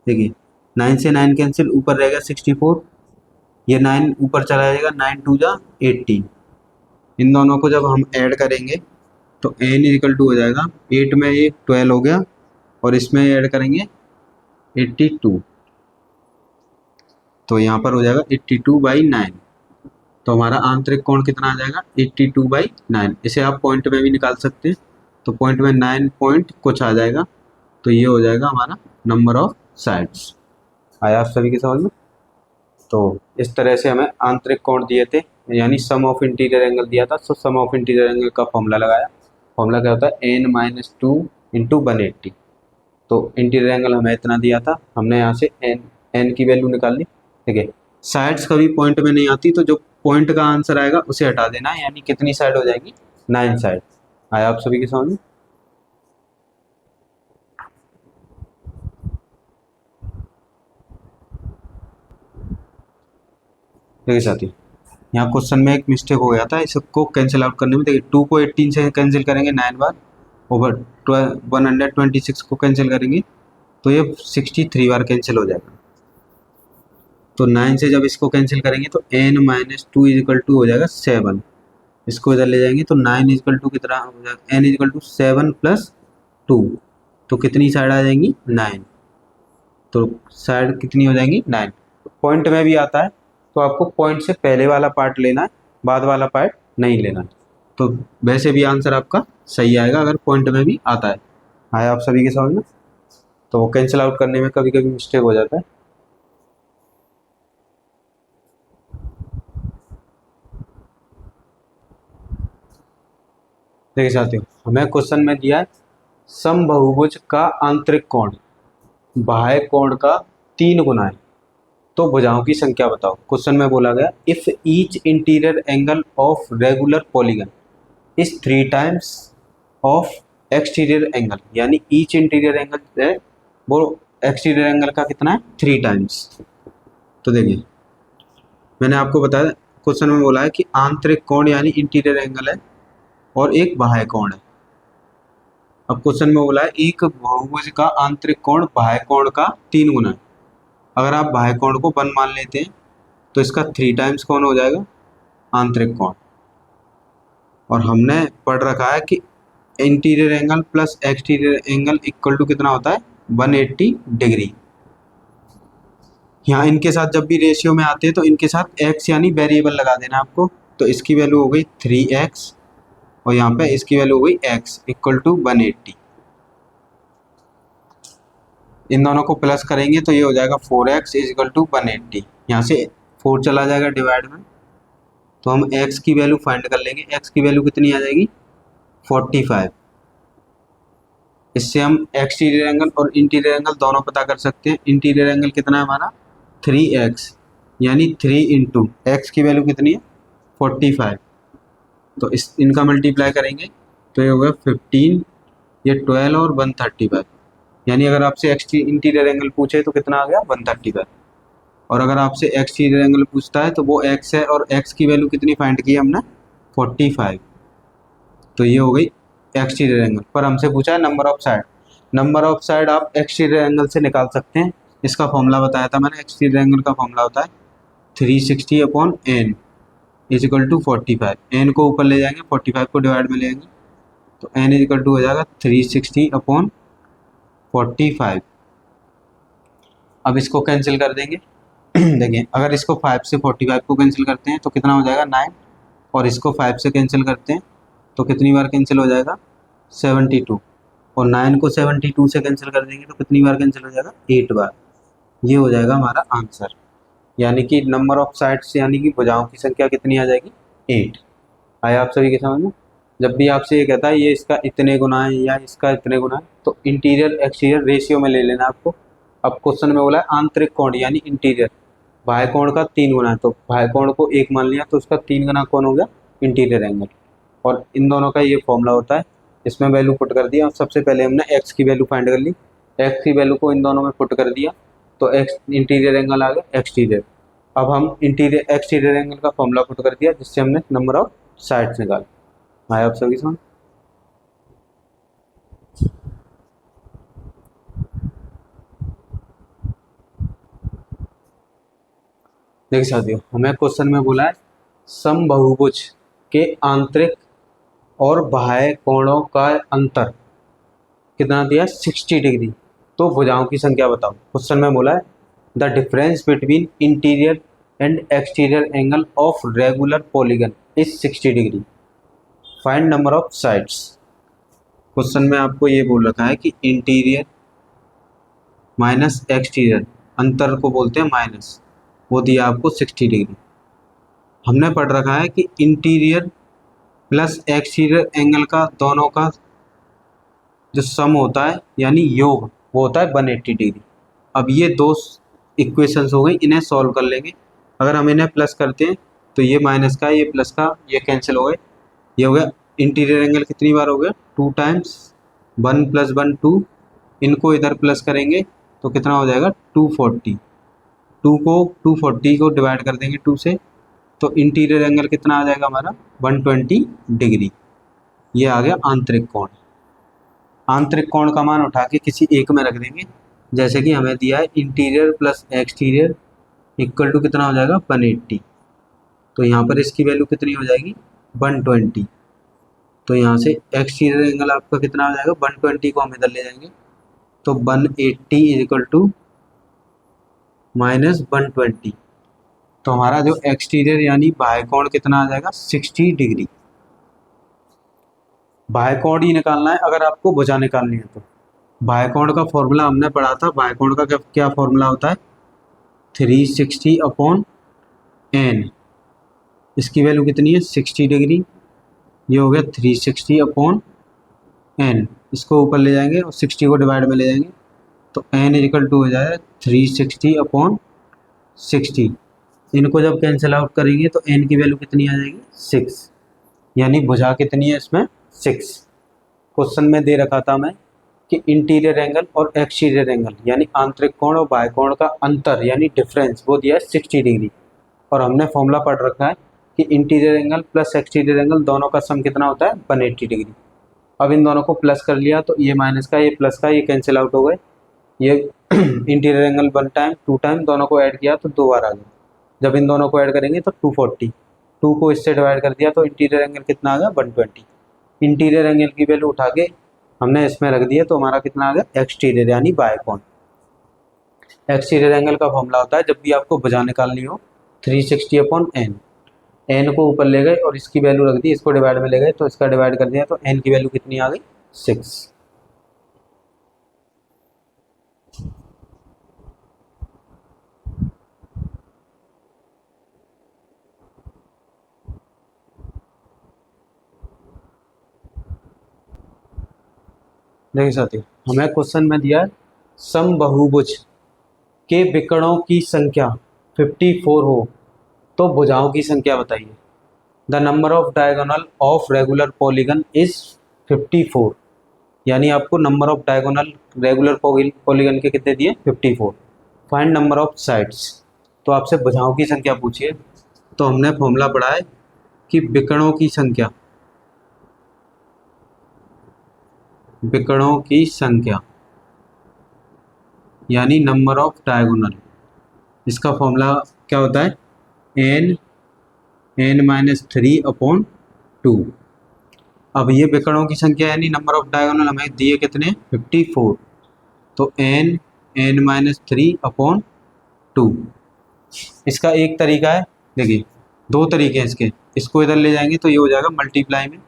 देखिए 9 से 9 कैंसिल, ऊपर रहेगा 64, ये 9 ऊपर चला जाएगा, 9 2 जा 18। इन दोनों को जब हम ऐड करेंगे तो n इक्वल टू हो जाएगा 8 में ये 12 हो गया, और इसमें ऐड करेंगे 82, तो यहाँ पर हो जाएगा 82/9। तो हमारा आंतरिक कोण कितना आ जाएगा, 82/9। इसे आप पॉइंट में भी निकाल सकते हैं, तो पॉइंट में 9 पॉइंट कुछ आ जाएगा, तो ये हो जाएगा हमारा नंबर ऑफ साइड्स। आया आप सभी के समझ में। तो इस तरह से हमें आंतरिक कोण दिए थे, यानी सम ऑफ इंटीरियर एंगल दिया था, तो सम ऑफ इंटीरियर एंगल का फॉर्मूला लगाया। फॉर्मूला क्या होता है, n - 2 इंटू 180। तो इंटीरियर एंगल हमें इतना दिया था, हमने यहाँ से n की वैल्यू निकाल ली। ठीक है, साइड्स कभी पॉइंट में नहीं आती, तो जो पॉइंट का आंसर आएगा उसे हटा देना है, यानी कितनी साइड हो जाएगी, 9 साइड। आया आप सभी के समझ में। देखिए साथी, यहाँ क्वेश्चन में एक मिस्टेक हो गया था, इसको कैंसिल आउट करने में। देखिए 2 को 18 से कैंसिल करेंगे 9 बार, ओवर 126 को कैंसिल करेंगे तो ये 63 बार कैंसिल हो जाएगा। तो 9 से जब इसको कैंसिल करेंगे तो n माइनस 2 इजिकल टू हो जाएगा 7। इसको इधर ले जाएंगे तो 9 इजिकल टू कितना हो जाएगा, n इजिकल टू 7 प्लस 2। तो कितनी साइड आ जाएंगी 9, तो साइड कितनी हो जाएंगी 9। पॉइंट में भी आता है तो आपको पॉइंट से पहले वाला पार्ट लेना है, बाद वाला पार्ट नहीं लेना है। तो वैसे भी आंसर आपका सही आएगा अगर पॉइंट में भी आता है। आया आप सभी के समझ में? तो वो कैंसिल आउट करने में कभी कभी मिस्टेक हो जाता है। देखिए साथियों, हमें क्वेश्चन में दिया है समबहुभुज का आंतरिक कोण बाह्य कोण का 3 गुना है, तो भुजाओं की संख्या बताओ। क्वेश्चन में बोला गया if each interior angle of regular polygon is 3 times of exterior angle, यानी ईच इंटीरियर एंगल है वो एक्सटीरियर एंगल का कितना है 3 टाइम्स। तो देखिए मैंने आपको बताया क्वेश्चन में बोला है कि आंतरिक कोण यानी इंटीरियर एंगल है और एक बाह्य कोण है। अब क्वेश्चन में बोला है एक बहुभुज का आंतरिक कोण बाह्य कोण का 3 गुना है। अगर आप बाह्य कोण को 1 मान लेते हैं तो इसका 3 टाइम्स कौन हो जाएगा आंतरिक कोण। और हमने पढ़ रखा है कि interior angle plus exterior angle equal to कितना होता है 180 डिग्री। यहाँ इनके साथ जब भी रेशियो में आते हैं तो इनके साथ x यानी वेरिएबल लगा देना आपको। तो इसकी वैल्यू हो गई 3x और यहाँ पे इसकी वैल्यू हो गई x इक्वल टू 180। इन दोनों को प्लस करेंगे तो ये हो जाएगा 4x इज इक्वल टू 180। यहाँ से 4 चला जाएगा डिवाइड में, तो हम x की वैल्यू फाइंड कर लेंगे। x की वैल्यू कितनी आ जाएगी 45। इससे हम एक्सटीरियर एंगल और इंटीरियर एंगल दोनों पता कर सकते हैं। इंटीरियर एंगल कितना है हमारा 3x, यानी 3 इंटू एक्स की वैल्यू कितनी है 45। तो इस इनका मल्टीप्लाई करेंगे तो ये होगा 15, ये 12 और 135। यानी अगर आपसे इंटीरियर एंगल पूछे तो कितना आ गया 135। और अगर आपसे एक्सटीरियर एंगल पूछता है तो वो x है और x की वैल्यू कितनी फाइंड की है हमने 45। तो ये हो गई एक्सटीरियर एंगल। पर हमसे पूछा है number of side. Number of side आप एक्सटीरियर एंगल से निकाल सकते हैं। इसका फॉर्मूला बताया था मैंने, एक्सटीरियर एंगल का फॉर्मूला होता है 360 upon n is equal to 45। n को ऊपर ले जाएंगे 45 को डिवाइड में ले जाएंगे तो n इज इक्वल टू हो जाएगा 360 अपॉन 45। अब इसको कैंसिल कर देंगे। देखिए अगर इसको 5 से 45 को कैंसिल करते हैं तो कितना हो जाएगा 9, और इसको 5 से कैंसिल करते हैं तो कितनी बार कैंसिल हो जाएगा 72, और 9 को 72 से कैंसिल कर देंगे तो कितनी बार कैंसिल हो जाएगा 8 बार। ये हो जाएगा हमारा आंसर। यानी कि नंबर ऑफ साइड्स यानी कि भुजाओं की संख्या कितनी आ जाएगी 8। आया आप सभी के समझ में? जब भी आपसे ये कहता है ये इसका इतने गुना है या इसका इतने गुना है तो इंटीरियर एक्सटीरियर रेशियो में ले लेना आपको। अब क्वेश्चन में बोला है आंतरिक कोण यानी इंटीरियर बाह्य कोण का 3 गुना है, तो बाह्य कोण को 1 मान लिया तो उसका 3 गुना कौन हो गया इंटीरियर एंगल। और इन दोनों का ये फॉर्मूला होता है, इसमें वैल्यू पुट कर दिया। सबसे पहले हमने x की वैल्यू फाइंड कर ली, x की वैल्यू को इन दोनों में पुट कर दिया तो x इंटीरियर एंगल आ गया एक्सटीरियर। अब हम इंटीरियर एक्सटीरियर एंगल का फॉर्मूला पुट कर दिया जिससे हमने नंबर ऑफ साइड्स निकाला। आया आप सभी समझ? देखिए साथियों, हमें क्वेश्चन में बोला है समबहुभुज के आंतरिक और बाह्य कोणों का अंतर कितना दिया 60 डिग्री, तो भुजाओं की संख्या बताओ। क्वेश्चन में बोला है the difference between interior and exterior angle of regular polygon is 60 degree, find number of sides. Question में आपको ये बोल रखा है कि इंटीरियर माइनस एक्सटीरियर, अंतर को बोलते हैं माइनस, वो दिया आपको 60 डिग्री। हमने पढ़ रखा है कि इंटीरियर प्लस एक्सटीरियर एंगल का दोनों का जो सम होता है यानी योग वो होता है 180 डिग्री। अब ये दो इक्वेशंस हो गई, इन्हें सॉल्व कर लेंगे। अगर हम इन्हें प्लस करते हैं तो ये माइनस का ये प्लस का ये कैंसिल हो गए। ये हो गया इंटीरियर एंगल कितनी बार हो गया 2 टाइम्स, 1 + 1 2। इनको इधर प्लस करेंगे तो कितना हो जाएगा 240। 240 को डिवाइड कर देंगे 2 से तो इंटीरियर एंगल कितना आ जाएगा हमारा 120 डिग्री। ये आ गया आंतरिक कोण। आंतरिक कोण का मान उठा के किसी एक में रख देंगे। जैसे कि हमें दिया है interior plus exterior equal to कितना हो जाएगा 180। तो यहाँ पर इसकी वैल्यू कितनी हो जाएगी 120। तो यहाँ से एक्सटीरियर एंगल आपका कितना हो जाएगा 120 को हम इधर ले जाएंगे तो 180 इज इक्वल टू माइनस 120। तो हमारा जो एक्सटीरियर यानी बाह्य कोण कितना आ जाएगा 60 डिग्री। बाह्य कोण ही निकालना है अगर आपको भुजा निकालनी है तो। बाह्य कोण का फॉर्मूला हमने पढ़ा था। बाह्य कोण का क्या फॉर्मूला होता है 360 अपॉन एन। इसकी वैल्यू कितनी है 60 डिग्री। ये हो गया 360 अपॉन एन। इसको ऊपर ले जाएंगे और 60 को डिवाइड में ले जाएंगे तो एन इक्वल टू हो जाएगा 360 अपॉन 60। इनको जब कैंसिल आउट करेंगे तो एन की वैल्यू कितनी आ जाएगी 6। यानी भुजा कितनी है इसमें 6। क्वेश्चन में दे रखा था मैं कि इंटीरियर एंगल और एक्सटीरियर एंगल यानी आंतरिक कोण और बाह्य कोण का अंतर यानी डिफरेंस वो दिया है 60 डिग्री। और हमने फॉर्मूला पढ़ रखा है कि interior angle plus exterior angle दोनों का सम कितना होता है 180 डिग्री। अब इन दोनों को प्लस कर लिया तो ये माइनस का ये प्लस का ये कैंसिल आउट हो गए। ये इंटीरियर एंगल 1 टाइम 2 टाइम दोनों को ऐड किया तो 2 बार आ गया। जब इन दोनों को ऐड करेंगे तो 240। 2 को इससे डिवाइड कर दिया तो इंटीरियर एंगल कितना आ गया 120। इंटीरियर एंगल की वैल्यू उठा के हमने इसमें रख दिया तो हमारा कितना आ गया एक्सटीरियर यानी बाह्य कोण। एक्सटीरियर एंगल का फॉर्मूला होता है जब भी आपको भुजा निकालनी हो 360 अपॉन एन। एन को ऊपर ले गए और इसकी वैल्यू रख दी, इसको डिवाइड में ले गए तो इसका डिवाइड कर दिया तो एन की वैल्यू कितनी आ गई 6। देखिए साथी हमें क्वेश्चन में दिया है समबाहुभुज के विकर्णों की संख्या 54 हो तो भुजाओं की संख्या बताइए। The number of diagonal of regular polygon is 54। यानी आपको number of diagonal regular polygon के कितने दिए 54। Find number of sides. तो आपसे भुजाओं की संख्या पूछिए तो हमने फॉर्मूला पढ़ा है कि विकर्णों की संख्या यानी नंबर ऑफ डायगोनल। इसका फॉर्मूला क्या होता है n-3 अपॉन 2। अब ये विकर्णों की संख्या यानी नंबर ऑफ डायगोनल हमें दिए कितने 54। तो n-3 अपॉन 2। इसका एक तरीका है, देखिए 2 तरीके हैं इसके। इसको इधर ले जाएंगे तो ये हो जाएगा मल्टीप्लाई में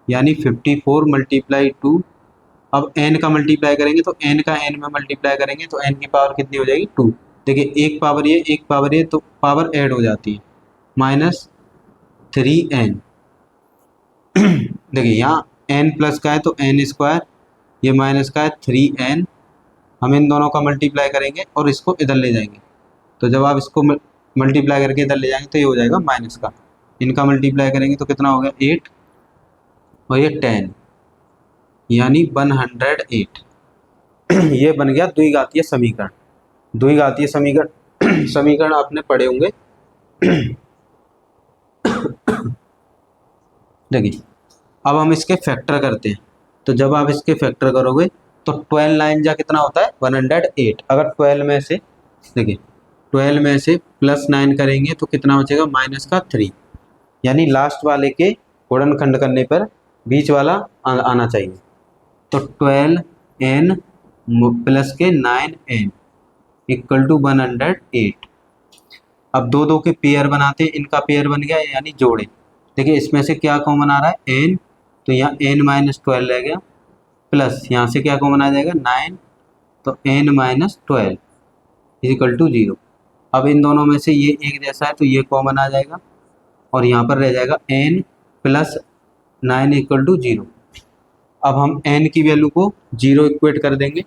यानी 54 मल्टीप्लाई 2। अब n का मल्टीप्लाई करेंगे तो n का n में मल्टीप्लाई करेंगे तो n की पावर कितनी हो जाएगी 2। देखिए एक पावर ये तो पावर ऐड हो जाती है -3n। देखिए यहाँ n प्लस का है तो n स्क्वायर, ये माइनस का है 3n। हम इन दोनों का मल्टीप्लाई करेंगे और इसको इधर ले जाएंगे तो जब आप इसको मल्टीप्लाई करके इधर ले जाएंगे तो ये हो जाएगा माइनस का। इनका मल्टीप्लाई करेंगे तो कितना हो गया 8 और ये 10 यानी 108। ये बन गया द्विघातीय समीकरण। द्विघातीय समीकरण आपने पढ़े होंगे। देखिए अब हम इसके फैक्टर करते हैं तो जब आप इसके फैक्टर करोगे तो 12 लाइन जा कितना होता है 108। अगर 12 में से देखिए 12 में से +9 करेंगे तो कितना बचेगा -3। यानी लास्ट वाले के गुणनखंड करने पर बीच वाला आना चाहिए। तो 12n प्लस के 9n इक्वल टू 108। अब दो के पेयर बनाते हैं, इनका पेयर बन गया यानी जोड़े। देखिए इसमें से क्या कॉमन आ रहा है n, तो यहाँ n-12 रह गया प्लस यहाँ से क्या कॉमन आ जाएगा 9 तो n-12 इक्वल टू 0। अब इन दोनों में से ये एक जैसा है तो ये कॉमन आ जाएगा और यहाँ पर रह जाएगा n प्लस 9 इक्वल टू 0। अब हम n की वैल्यू को 0 इक्वेट कर देंगे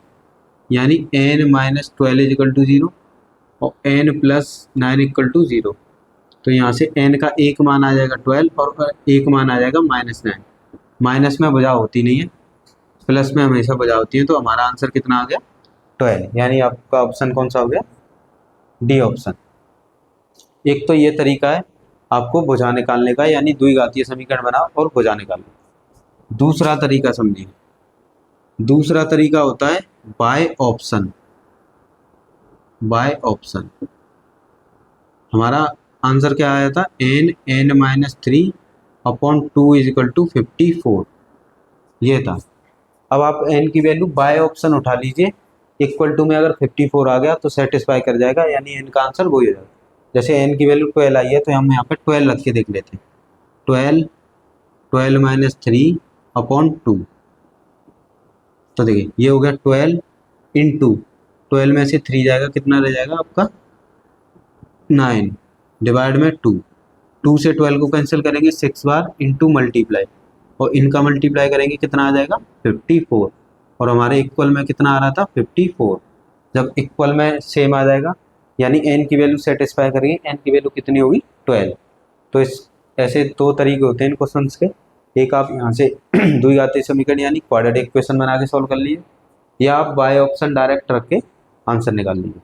यानी n-12 इक्वल टू 0 और n प्लस 9 इक्वल टू 0। तो यहाँ से n का एक मान आ जाएगा 12 और एक मान आ जाएगा -9। माइनस में भुजा होती नहीं है, प्लस में हमेशा भुजा होती है। तो हमारा आंसर कितना आ गया 12। यानी आपका ऑप्शन कौन सा हो गया डी ऑप्शन। एक तो ये तरीका है आपको भुजा निकालने का, यानी द्विघातीय समीकरण बनाओ और भुजा निकालो। दूसरा तरीका समझिए, दूसरा तरीका होता है बाय ऑप्शन। बाय ऑप्शन हमारा आंसर क्या आया था, n-3/2 = 54, ये था। अब आप n की वैल्यू बाय ऑप्शन उठा लीजिए, इक्वल टू में अगर 54 आ गया तो सेटिस्फाई कर जाएगा, यानी n का आंसर वही हो जाएगा। जैसे n की वैल्यू 12 आई है तो हम यहाँ पे 12 रख के देख लेते हैं। 12 तो देखिए ये हो गया 12 इंटू 12 में से 3 जाएगा, कितना रह जाएगा आपका 9 डिवाइड में 2 से 12 को कैंसिल करेंगे 6 बार इंटू मल्टीप्लाई, और इनका मल्टीप्लाई करेंगे कितना आ जाएगा 54, और हमारे इक्वल में कितना आ रहा था 54। जब इक्वल में सेम आ जाएगा यानी n की वैल्यू सेटिस्फाई करेंगे, n की वैल्यू कितनी होगी 12। तो इस ऐसे दो तरीके होते हैं इन क्वेश्चंस के, एक आप यहाँ से द्विघातीय समीकरण यानी क्वाड्रेटिक इक्वेशन बना के सॉल्व कर लीजिए, या आप बाय ऑप्शन डायरेक्ट रख के आंसर निकाल लीजिए।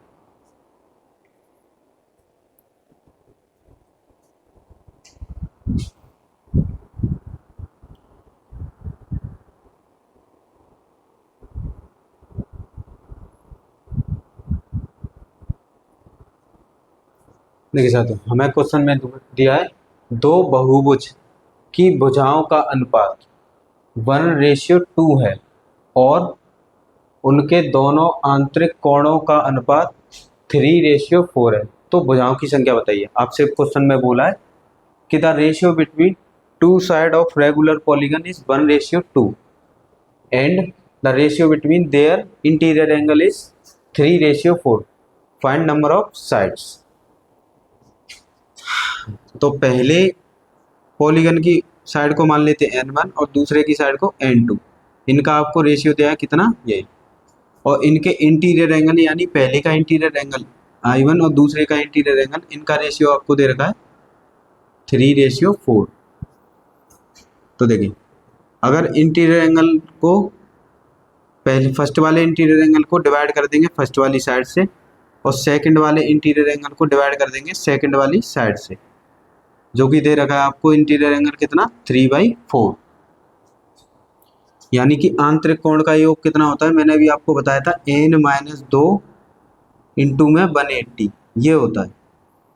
देखिए साथियों, हमें क्वेश्चन में दिया है दो बहुभुज की भुजाओं का अनुपात 1:2 है और उनके दोनों आंतरिक कोणों का अनुपात 3:4 है, तो भुजाओं की संख्या बताइए। आपसे क्वेश्चन में बोला है कि the ratio between two side of regular polygon is 1:2 and the ratio between their interior angle is 3:4, find number of sides. तो पहले पॉलीगन की साइड को मान लेते हैं n1 और दूसरे की साइड को n2, इनका आपको रेशियो दिया है कितना ये, और इनके इंटीरियर एंगल यानी पहले का इंटीरियर एंगल I1 और दूसरे का इंटीरियर एंगल, इनका रेशियो आपको दे रखा है 3:4। तो देखिए अगर इंटीरियर एंगल को पहले फर्स्ट वाले इंटीरियर एंगल को डिवाइड कर देंगे फर्स्ट वाली साइड से, और सेकंड वाले इंटीरियर एंगल को डिवाइड कर देंगे सेकंड वाली साइड से, जो कि दे रखा है आपको इंटीरियर एंगल कितना 3/4, यानी कि आंतरिक कोण का योग कितना होता है, मैंने अभी आपको बताया था n-2 इंटू में 180 ये होता है,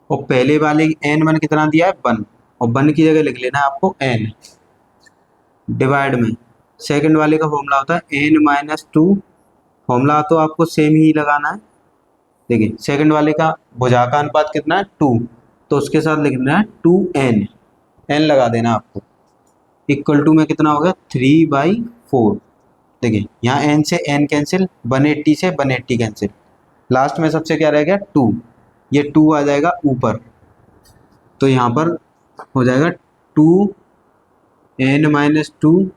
और पहले वाले n1 कितना दिया है 1, और 1 की जगह लिख लेना है आपको n डिवाइड में सेकंड वाले का फॉर्मूला होता है n-2, फॉर्मूला तो आपको सेम ही लगाना है। देखिए सेकंड वाले का भुजा का अनुपात कितना है 2, तो उसके साथ लिखना है 2n, n लगा देना आपको, इक्वल टू में कितना हो गया 3/4। देखिए यहाँ n से n कैंसिल, 180 से 180 कैंसिल, लास्ट में सबसे क्या रह गया 2, ये 2 आ जाएगा ऊपर, तो यहाँ पर हो जाएगा 2n-2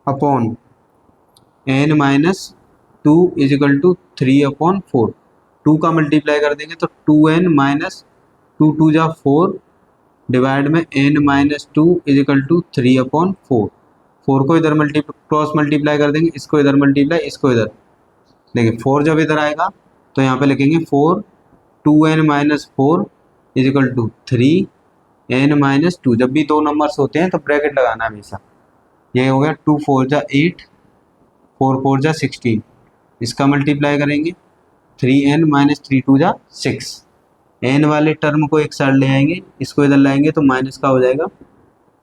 upon n-2 is equal to 3/4। 2 का मल्टीप्लाई कर देंगे तो 2n-2 2 जा 4 डिवाइड में n-2 इजिकल टू 3/4। 4 को इधर क्रॉस मल्टीप्लाई कर देंगे, इसको इधर मल्टीप्लाई, इसको इधर, देखिए 4 जब इधर आएगा तो यहाँ पे लिखेंगे 4 2n-4 इजिकल टू 3n-2। जब भी दो नंबर्स होते हैं तो ब्रैकेट लगाना हमेशा। ये हो गया 2 4 जा 8, 4 4 जा 16, इसका मल्टीप्लाई करेंगे 3n-3 2 जा 6, n वाले टर्म को एक साइड ले आएंगे, इसको इधर लाएंगे तो माइनस का हो जाएगा,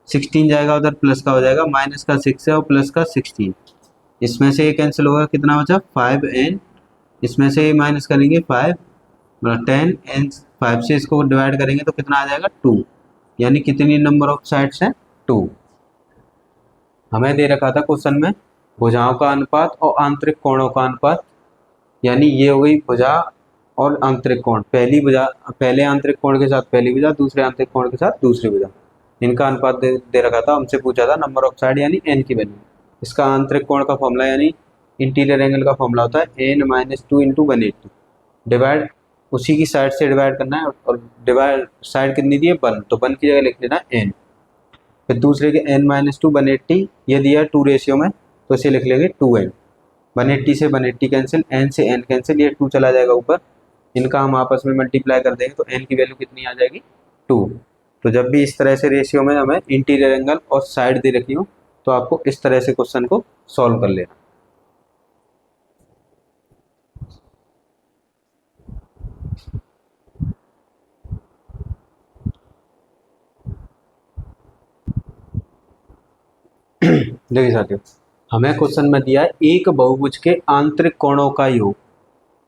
16 जाएगा उधर प्लस का हो जाएगा, माइनस का 6 है और प्लस का 16, इसमें से ये कैंसिल होगा, कितना बचा 5n, इसमें से ये माइनस करेंगे 5 10 n, 5 से इसको डिवाइड करेंगे तो कितना आ जाएगा 2, यानी कितनी नंबर ऑफ साइड्स हैं 2। हमें दे रखा था क्वेश्चन में भुजाओं का अनुपात और आंतरिक कोणों का अनुपात, यानी ये हो गई भुजा और आंतरिक कोण, पहली भुजा पहले आंतरिक कोण के साथ पहली भुजा, दूसरे आंतरिक कोण के साथ दूसरी भुजा, इनका अनुपात दे रखा था। हमसे पूछा था नंबर ऑफ साइड यानी n की वैल्यू, इसका आंतरिक कोण का फॉर्मूला यानी इंटीरियर एंगल का फॉर्मूला होता है n-2 इंटू 180, डिवाइड उसी की साइड से डिवाइड करना है, और डिवाइड साइड कितनी दी है 1, तो 1 की जगह लिख लेना n, फिर दूसरे के n-2 180 ये दिया 2 रेशियो में, तो इसे लिख लेंगे 2n, 180 से 180 कैंसिल, n से n कैंसिल, ये 2 चला जाएगा ऊपर, इनका हम आपस में मल्टीप्लाई कर देंगे तो n की वैल्यू कितनी आ जाएगी 2, तो जब भी इस तरह से रेशियो में हमें इंटीरियर एंगल और साइड दे रखी हो तो आपको इस तरह से क्वेश्चन को सॉल्व कर लेना। देखिए साथियों, हमें क्वेश्चन में दिया है एक बहुभुज के आंतरिक कोणों का योग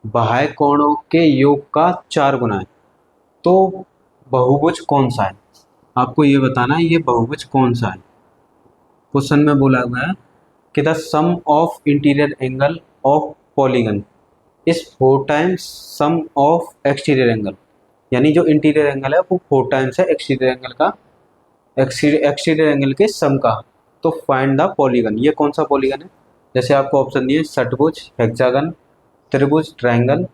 बाह्य कोणों के योग का 4 गुना है। तो बहुभुज कौन सा है, आपको ये बताना है ये बहुभुज कौन सा है। क्वेश्चन में बोला गया है कि the sum of interior angle of polygon is 4 times sum of exterior angle, यानी जो इंटीरियर एंगल है वो 4 टाइम्स है एक्सटीरियर एंगल का, एक्सटीरियर एंगल के सम का। तो फाइंड द पॉलीगन, ये कौन सा पॉलीगन है। जैसे आपको ऑप्शन दिए षटभुज, हेक्सागन, त्रिभुज, ट्रायंगल,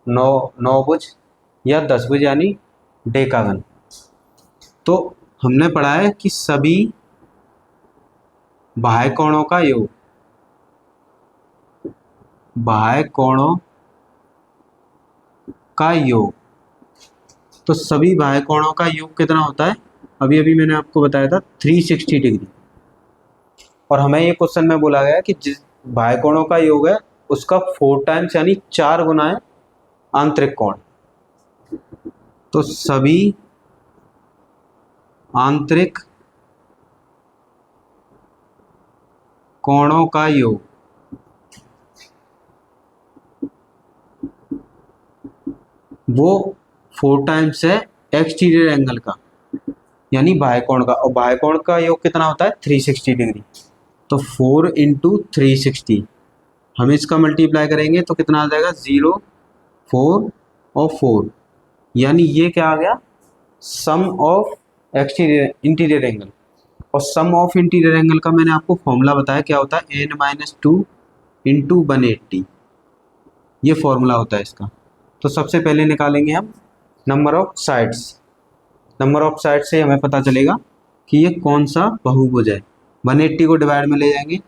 नौभुज या 10 भुज यानी डेकागन। तो हमने पढ़ा है कि सभी बाह्य कोणों का योग, बाह्य कोणों का योग, तो सभी बाह्य कोणों का योग कितना होता है, अभी अभी मैंने आपको बताया था 360 डिग्री। और हमें ये क्वेश्चन में बोला गया कि जिस बाह्य कोणों का योग है उसका 4 टाइम्स यानी 4 गुना है आंतरिक कोण। तो सभी आंतरिक कोणों का योग वो 4 टाइम्स है एक्सटीरियर एंगल का, यानी बाह्य कोण का। और बाह्य कोण का योग कितना होता है 360 डिग्री। तो 4 इंटू 360 हम इसका मल्टीप्लाई करेंगे तो कितना आ जाएगा 0, 4 और 4, यानी ये क्या आ गया सम ऑफ एक्सटीरियर इंटीरियर एंगल। और सम ऑफ इंटीरियर एंगल का मैंने आपको फॉर्मूला बताया क्या होता है n-2 इंटू 180, ये फॉर्मूला होता है इसका। तो सबसे पहले निकालेंगे हम number of sides. Number of side से हमें पता चलेगा कि ये कौन सा बहुभुज है। 180 को डिवाइड में ले जाएंगे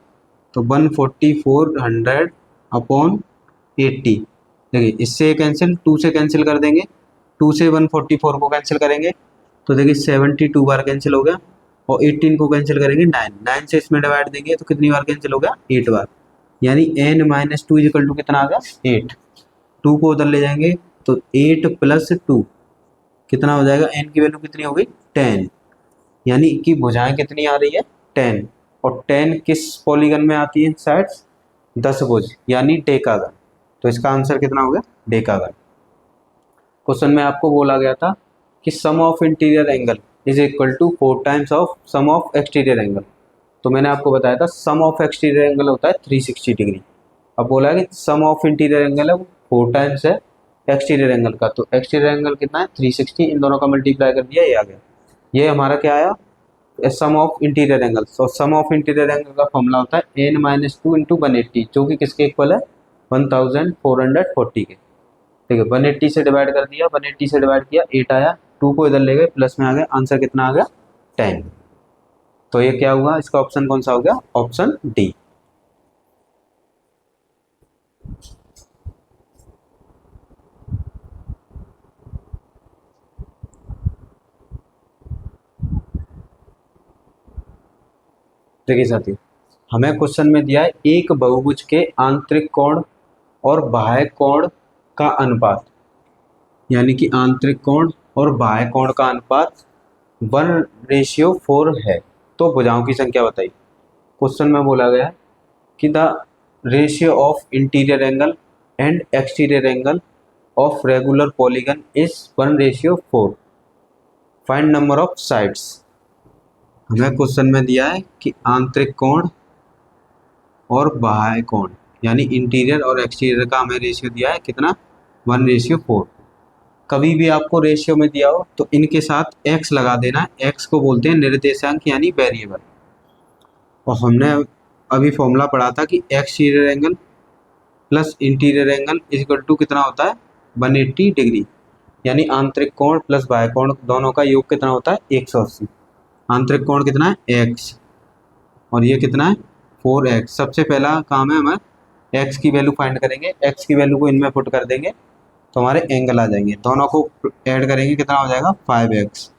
तो 14400 अपॉन 80, देखिए इससे कैंसिल, 2 से कैंसिल कर देंगे, 2 से 144 को कैंसिल करेंगे तो देखिए 72 बार कैंसिल हो गया, और 18 को कैंसिल करेंगे 9 से इसमें डिवाइड देंगे तो कितनी बार कैंसिल हो गया 8 बार, यानी n-2 इक्वल टू कितना आ गया 8। 2 को उधर ले जाएंगे तो 8 प्लस 2 कितना हो जाएगा, n की वैल्यू कितनी हो गई 10, यानी कि भुजाएं कितनी आ रही है 10। और 10 किस पॉलीगन में आती है साइड्स, 10 भुज यानी डेकागन। तो इसका आंसर कितना हो गया डेकागन। क्वेश्चन में आपको बोला गया था कि sum of interior angle is equal to 4 times of sum of exterior angle. तो मैंने आपको बताया था सम ऑफ एक्सटीरियर एंगल होता है 360 डिग्री। अब बोला है कि सम ऑफ इंटीरियर एंगल है वो 4 टाइम्स है एक्सटीरियर एंगल का। तो एक्सटीरियर एंगल कितना है 360, इन दोनों का मल्टीप्लाई कर दिया, ये आ गया। ये हमारा क्या आया सम ऑफ इंटीरियर एंगल। तो सम ऑफ इंटीरियर एंगल का फॉर्मूला होता है n-2 इंटू 180, जो कि किसके इक्वल है 1440 के। ठीक है, 180 से डिवाइड कर दिया, 180 से डिवाइड किया 8 आया, 2 को इधर ले गए प्लस में आ गया, आंसर कितना आ गया 10। तो ये क्या हुआ, इसका ऑप्शन कौन सा हो गया, ऑप्शन डी। देखिए साथियों, हमें क्वेश्चन में दिया है एक बहुभुज के आंतरिक कोण और बाह्य कोण का अनुपात, यानी कि आंतरिक कोण और बाह्य कोण का अनुपात 1:4 है। तो भुजाओं की संख्या बताइए। क्वेश्चन में बोला गया है कि the ratio of interior angle and exterior angle of regular polygon is 1:4। Find number of sides. हमें क्वेश्चन में दिया है कि आंतरिक कोण और बाह्य कोण यानी इंटीरियर और एक्सटीरियर का हमें रेशियो दिया है कितना 1:4। कभी भी आपको रेशियो में दिया हो तो इनके साथ x लगा देना है, x को बोलते हैं निर्देशांक यानी वेरिएबल। और हमने अभी फॉर्मूला पढ़ा था कि exterior angle plus interior angle is equal to कितना होता है 180 डिग्री, यानी आंतरिक कोण प्लस बाह्य कोण दोनों का योग कितना होता है 180। आंतरिक कोण कितना है x और ये कितना है 4x। सबसे पहला काम है हमें x की वैल्यू फाइंड करेंगे, x की वैल्यू को इनमें पुट कर देंगे तो हमारे एंगल आ जाएंगे, दोनों को ऐड करेंगे कितना हो जाएगा 5x।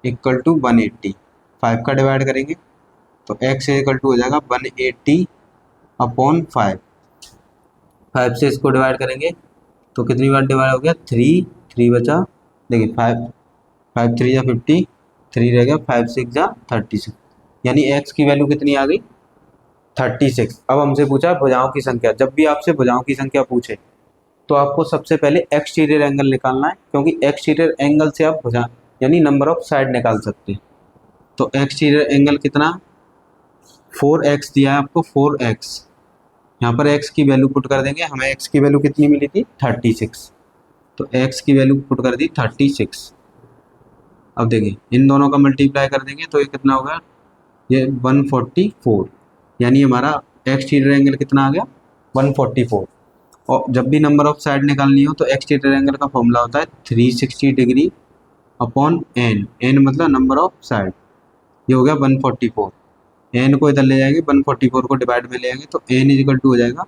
Equal to 180। 5 का डिवाइड करेंगे तो x इक्वल टू हो जाएगा 180 अपॉन 5। 5 से इसको डिवाइड करेंगे तो कितनी बार डिवाइड हो गया, 3, 3 बचा, देखिए 5, 5 3 या 50, 3 रह गया, 5 6 या 36, यानी x की वैल्यू कितनी आ गई, 36। अब हमसे पूछा भुजाओं की संख्या। जब भी आपसे भुजाओं की संख्या पूछे तो आपको सबसे पहले एक्सटीरियर एंगल निकालना है, क्योंकि एक्सटीरियर एंगल से आप भुजा यानी नंबर ऑफ साइड निकाल सकते हैं। तो एक्सटीरियर एंगल कितना, 4x दिया है आपको, 4x। यहाँ पर x की वैल्यू पुट कर देंगे, हमें x की वैल्यू कितनी मिली थी, 36। तो x की वैल्यू पुट कर दी 36। अब देखिए इन दोनों का मल्टीप्लाई कर देंगे तो ये कितना होगा, ये 144, यानी हमारा एक्सटीरियर एंगल कितना आ गया, 144। और जब भी नंबर ऑफ साइड निकालनी हो तो एक्सटीरियर एंगल का फॉर्मूला होता है 360 डिग्री अपॉन एन। एन मतलब नंबर ऑफ साइड, ये हो गया 144। एन को इधर ले जाएंगे, 144 को डिवाइड में ले जाएंगे तो एन इजिकल टू हो जाएगा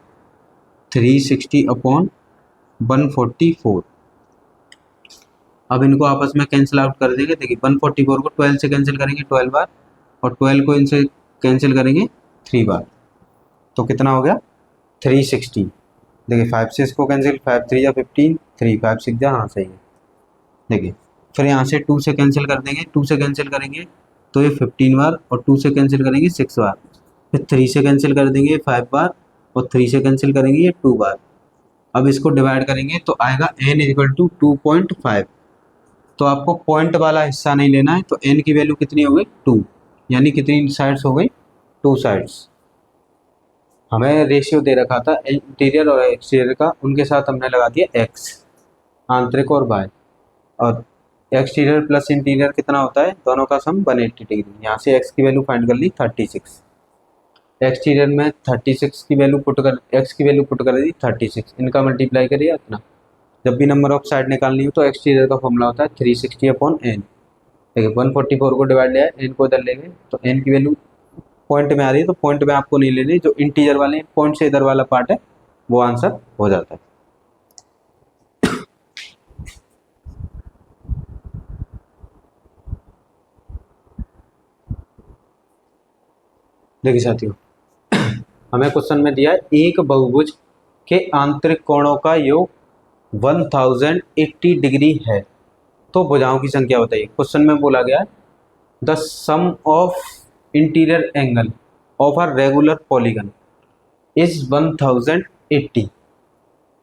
360 अपॉन 144। अब इनको आपस में कैंसिल आउट कर देंगे। देखिए 144 को 12 से कैंसिल करेंगे 12 बार, और 12 को इनसे कैंसिल करेंगे 3 बार, तो कितना हो गया 360। देखिए 5 से इसको कैंसिल, 5 3 या 15, 3 5 6 जा, हाँ सही है। देखिए फिर यहाँ से 2 से कैंसिल कर देंगे, 2 से कैंसिल करेंगे तो ये 15 बार, और 2 से कैंसिल करेंगे 6 बार, फिर 3 से कैंसिल कर देंगे 5 बार, और 3 से कैंसिल करेंगे ये 2 बार। अब इसको डिवाइड करेंगे तो आएगा n इक्वल टू 2.5। तो आपको पॉइंट वाला हिस्सा नहीं लेना है, तो n की वैल्यू कितनी हो गई, 2, यानी कितनी साइड्स हो गई, 2 साइड्स। हमें रेशियो दे रखा था इंटीरियर और एक्सटीरियर का, उनके साथ हमने लगा दिया x, आंतरिक और बाह्य। और एक्सटीरियर प्लस इंटीरियर कितना होता है, दोनों का सम 180 डिग्री। यहाँ से x की वैल्यू फाइंड कर ली 36, एक्सटीरियर में 36 की वैल्यू पुट कर, x की वैल्यू पुट कर दी 36, इनका मल्टीप्लाई करिए अपना। जब भी नंबर ऑफ साइड निकालनी हो तो एक्सटीरियर का फॉर्मूला होता है 360 अपॉन एन। देखिए 144 को डिवाइड लिया है, एन को इधर ले गए तो एन की वैल्यू पॉइंट में आ रही है, तो पॉइंट में आपको नहीं लेनी, जो इंटीजर वाले पॉइंट से इधर वाला पार्ट है वो आंसर हो जाता है। देखिए साथियों, हमें क्वेश्चन में दिया है एक बहुभुज के आंतरिक कोणों का योग 1080 डिग्री है, तो भुजाओं की संख्या बताइए। क्वेश्चन में बोला गया है the sum of interior angle of a regular polygon is 1080,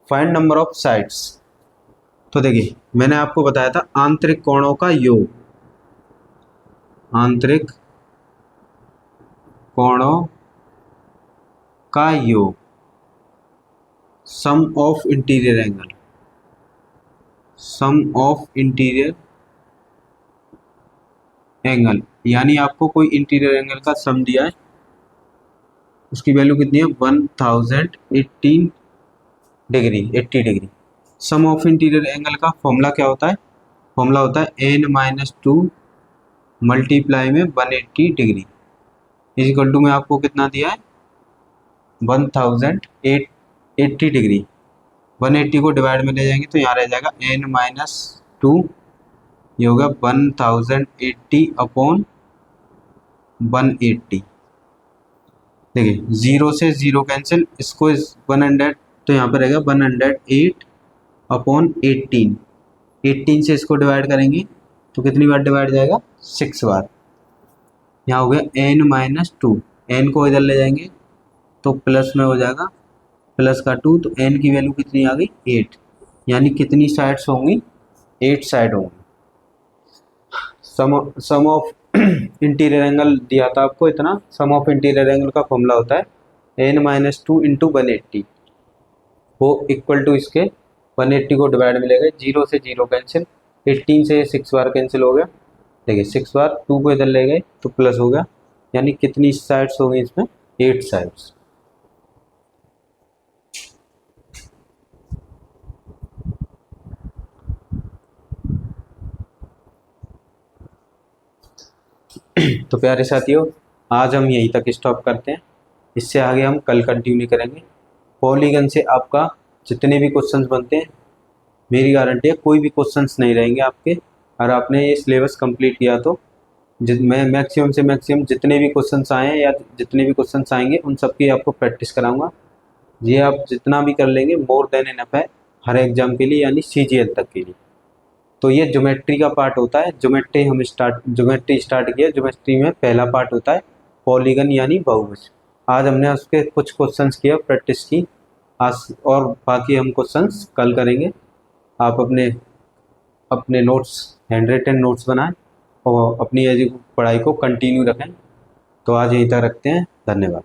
find number of sides. तो देखिए मैंने आपको बताया था आंतरिक कोणों का योग, आंतरिक कोणों का योग, sum of interior angle, sum of interior angle, यानी आपको कोई इंटीरियर एंगल का सम दिया है, उसकी वैल्यू कितनी है 1018 degree, 80 degree. Sum of interior angle का फॉर्मूला क्या होता है, फॉर्मूला होता है n-2 मल्टीप्लाई में 180 डिग्री इक्वल टू में आपको कितना दिया है 1080 डिग्री। 180 को डिवाइड में ले जाएंगे तो यहाँ रह जाएगा n-2, ये होगा 1080 अपॉन 180। देखिए 0 से 0 कैंसिल, इसको 100, तो यहाँ पर रहेगा 108 अपॉन 18। 18 से इसको डिवाइड करेंगे तो कितनी बार डिवाइड जाएगा, 6 बार। यहाँ हो गया n-2, n को इधर ले जाएंगे तो प्लस में हो जाएगा, प्लस का 2, तो n की वैल्यू कितनी आ गई 8, यानी कितनी साइड्स होंगी, 8 साइड होंगी। सम ऑफ इंटीरियर एंगल दिया था आपको इतना, सम ऑफ इंटीरियर एंगल का फॉर्मूला होता है n-2 इंटू 180, वो इक्वल टू इसके 180 को डिवाइड में ले गए, 0 से 0 कैंसिल, 18 से 6 बार कैंसिल हो गया। देखिए 6 बार, 2 को इधर ले गए तो प्लस हो गया, यानी कितनी साइड्स हो गई इसमें, 8 साइड्स। तो प्यारे साथियों, आज हम यहीं तक स्टॉप करते हैं, इससे आगे हम कल कंटिन्यू करेंगे। पॉलीगन से आपका जितने भी क्वेश्चंस बनते हैं, मेरी गारंटी है कोई भी क्वेश्चंस नहीं रहेंगे आपके और आपने ये सिलेबस कंप्लीट किया तो मैं मैक्सिमम से मैक्सिमम जितने भी क्वेश्चंस आए हैं या जितने भी क्वेश्चंस आएंगे उन सब की आपको प्रैक्टिस कराऊंगा। ये आप जितना भी कर लेंगे मोर देन इनफ है हर एग्जाम के लिए, यानी CGL तक के लिए। तो ये ज्योमेट्री का पार्ट होता है। ज्योमेट्री स्टार्ट किया। ज्योमेट्री में पहला पार्ट होता है पॉलीगन यानी बहुभुज। आज हमने उसके कुछ क्वेश्चंस किया, प्रैक्टिस की आज, और बाकी हम क्वेश्चंस कल करेंगे। आप अपने अपने नोट्स, हैंड रिटन नोट्स बनाएं और अपनी पढ़ाई को कंटिन्यू रखें। तो आज यहीं तक रखते हैं। धन्यवाद।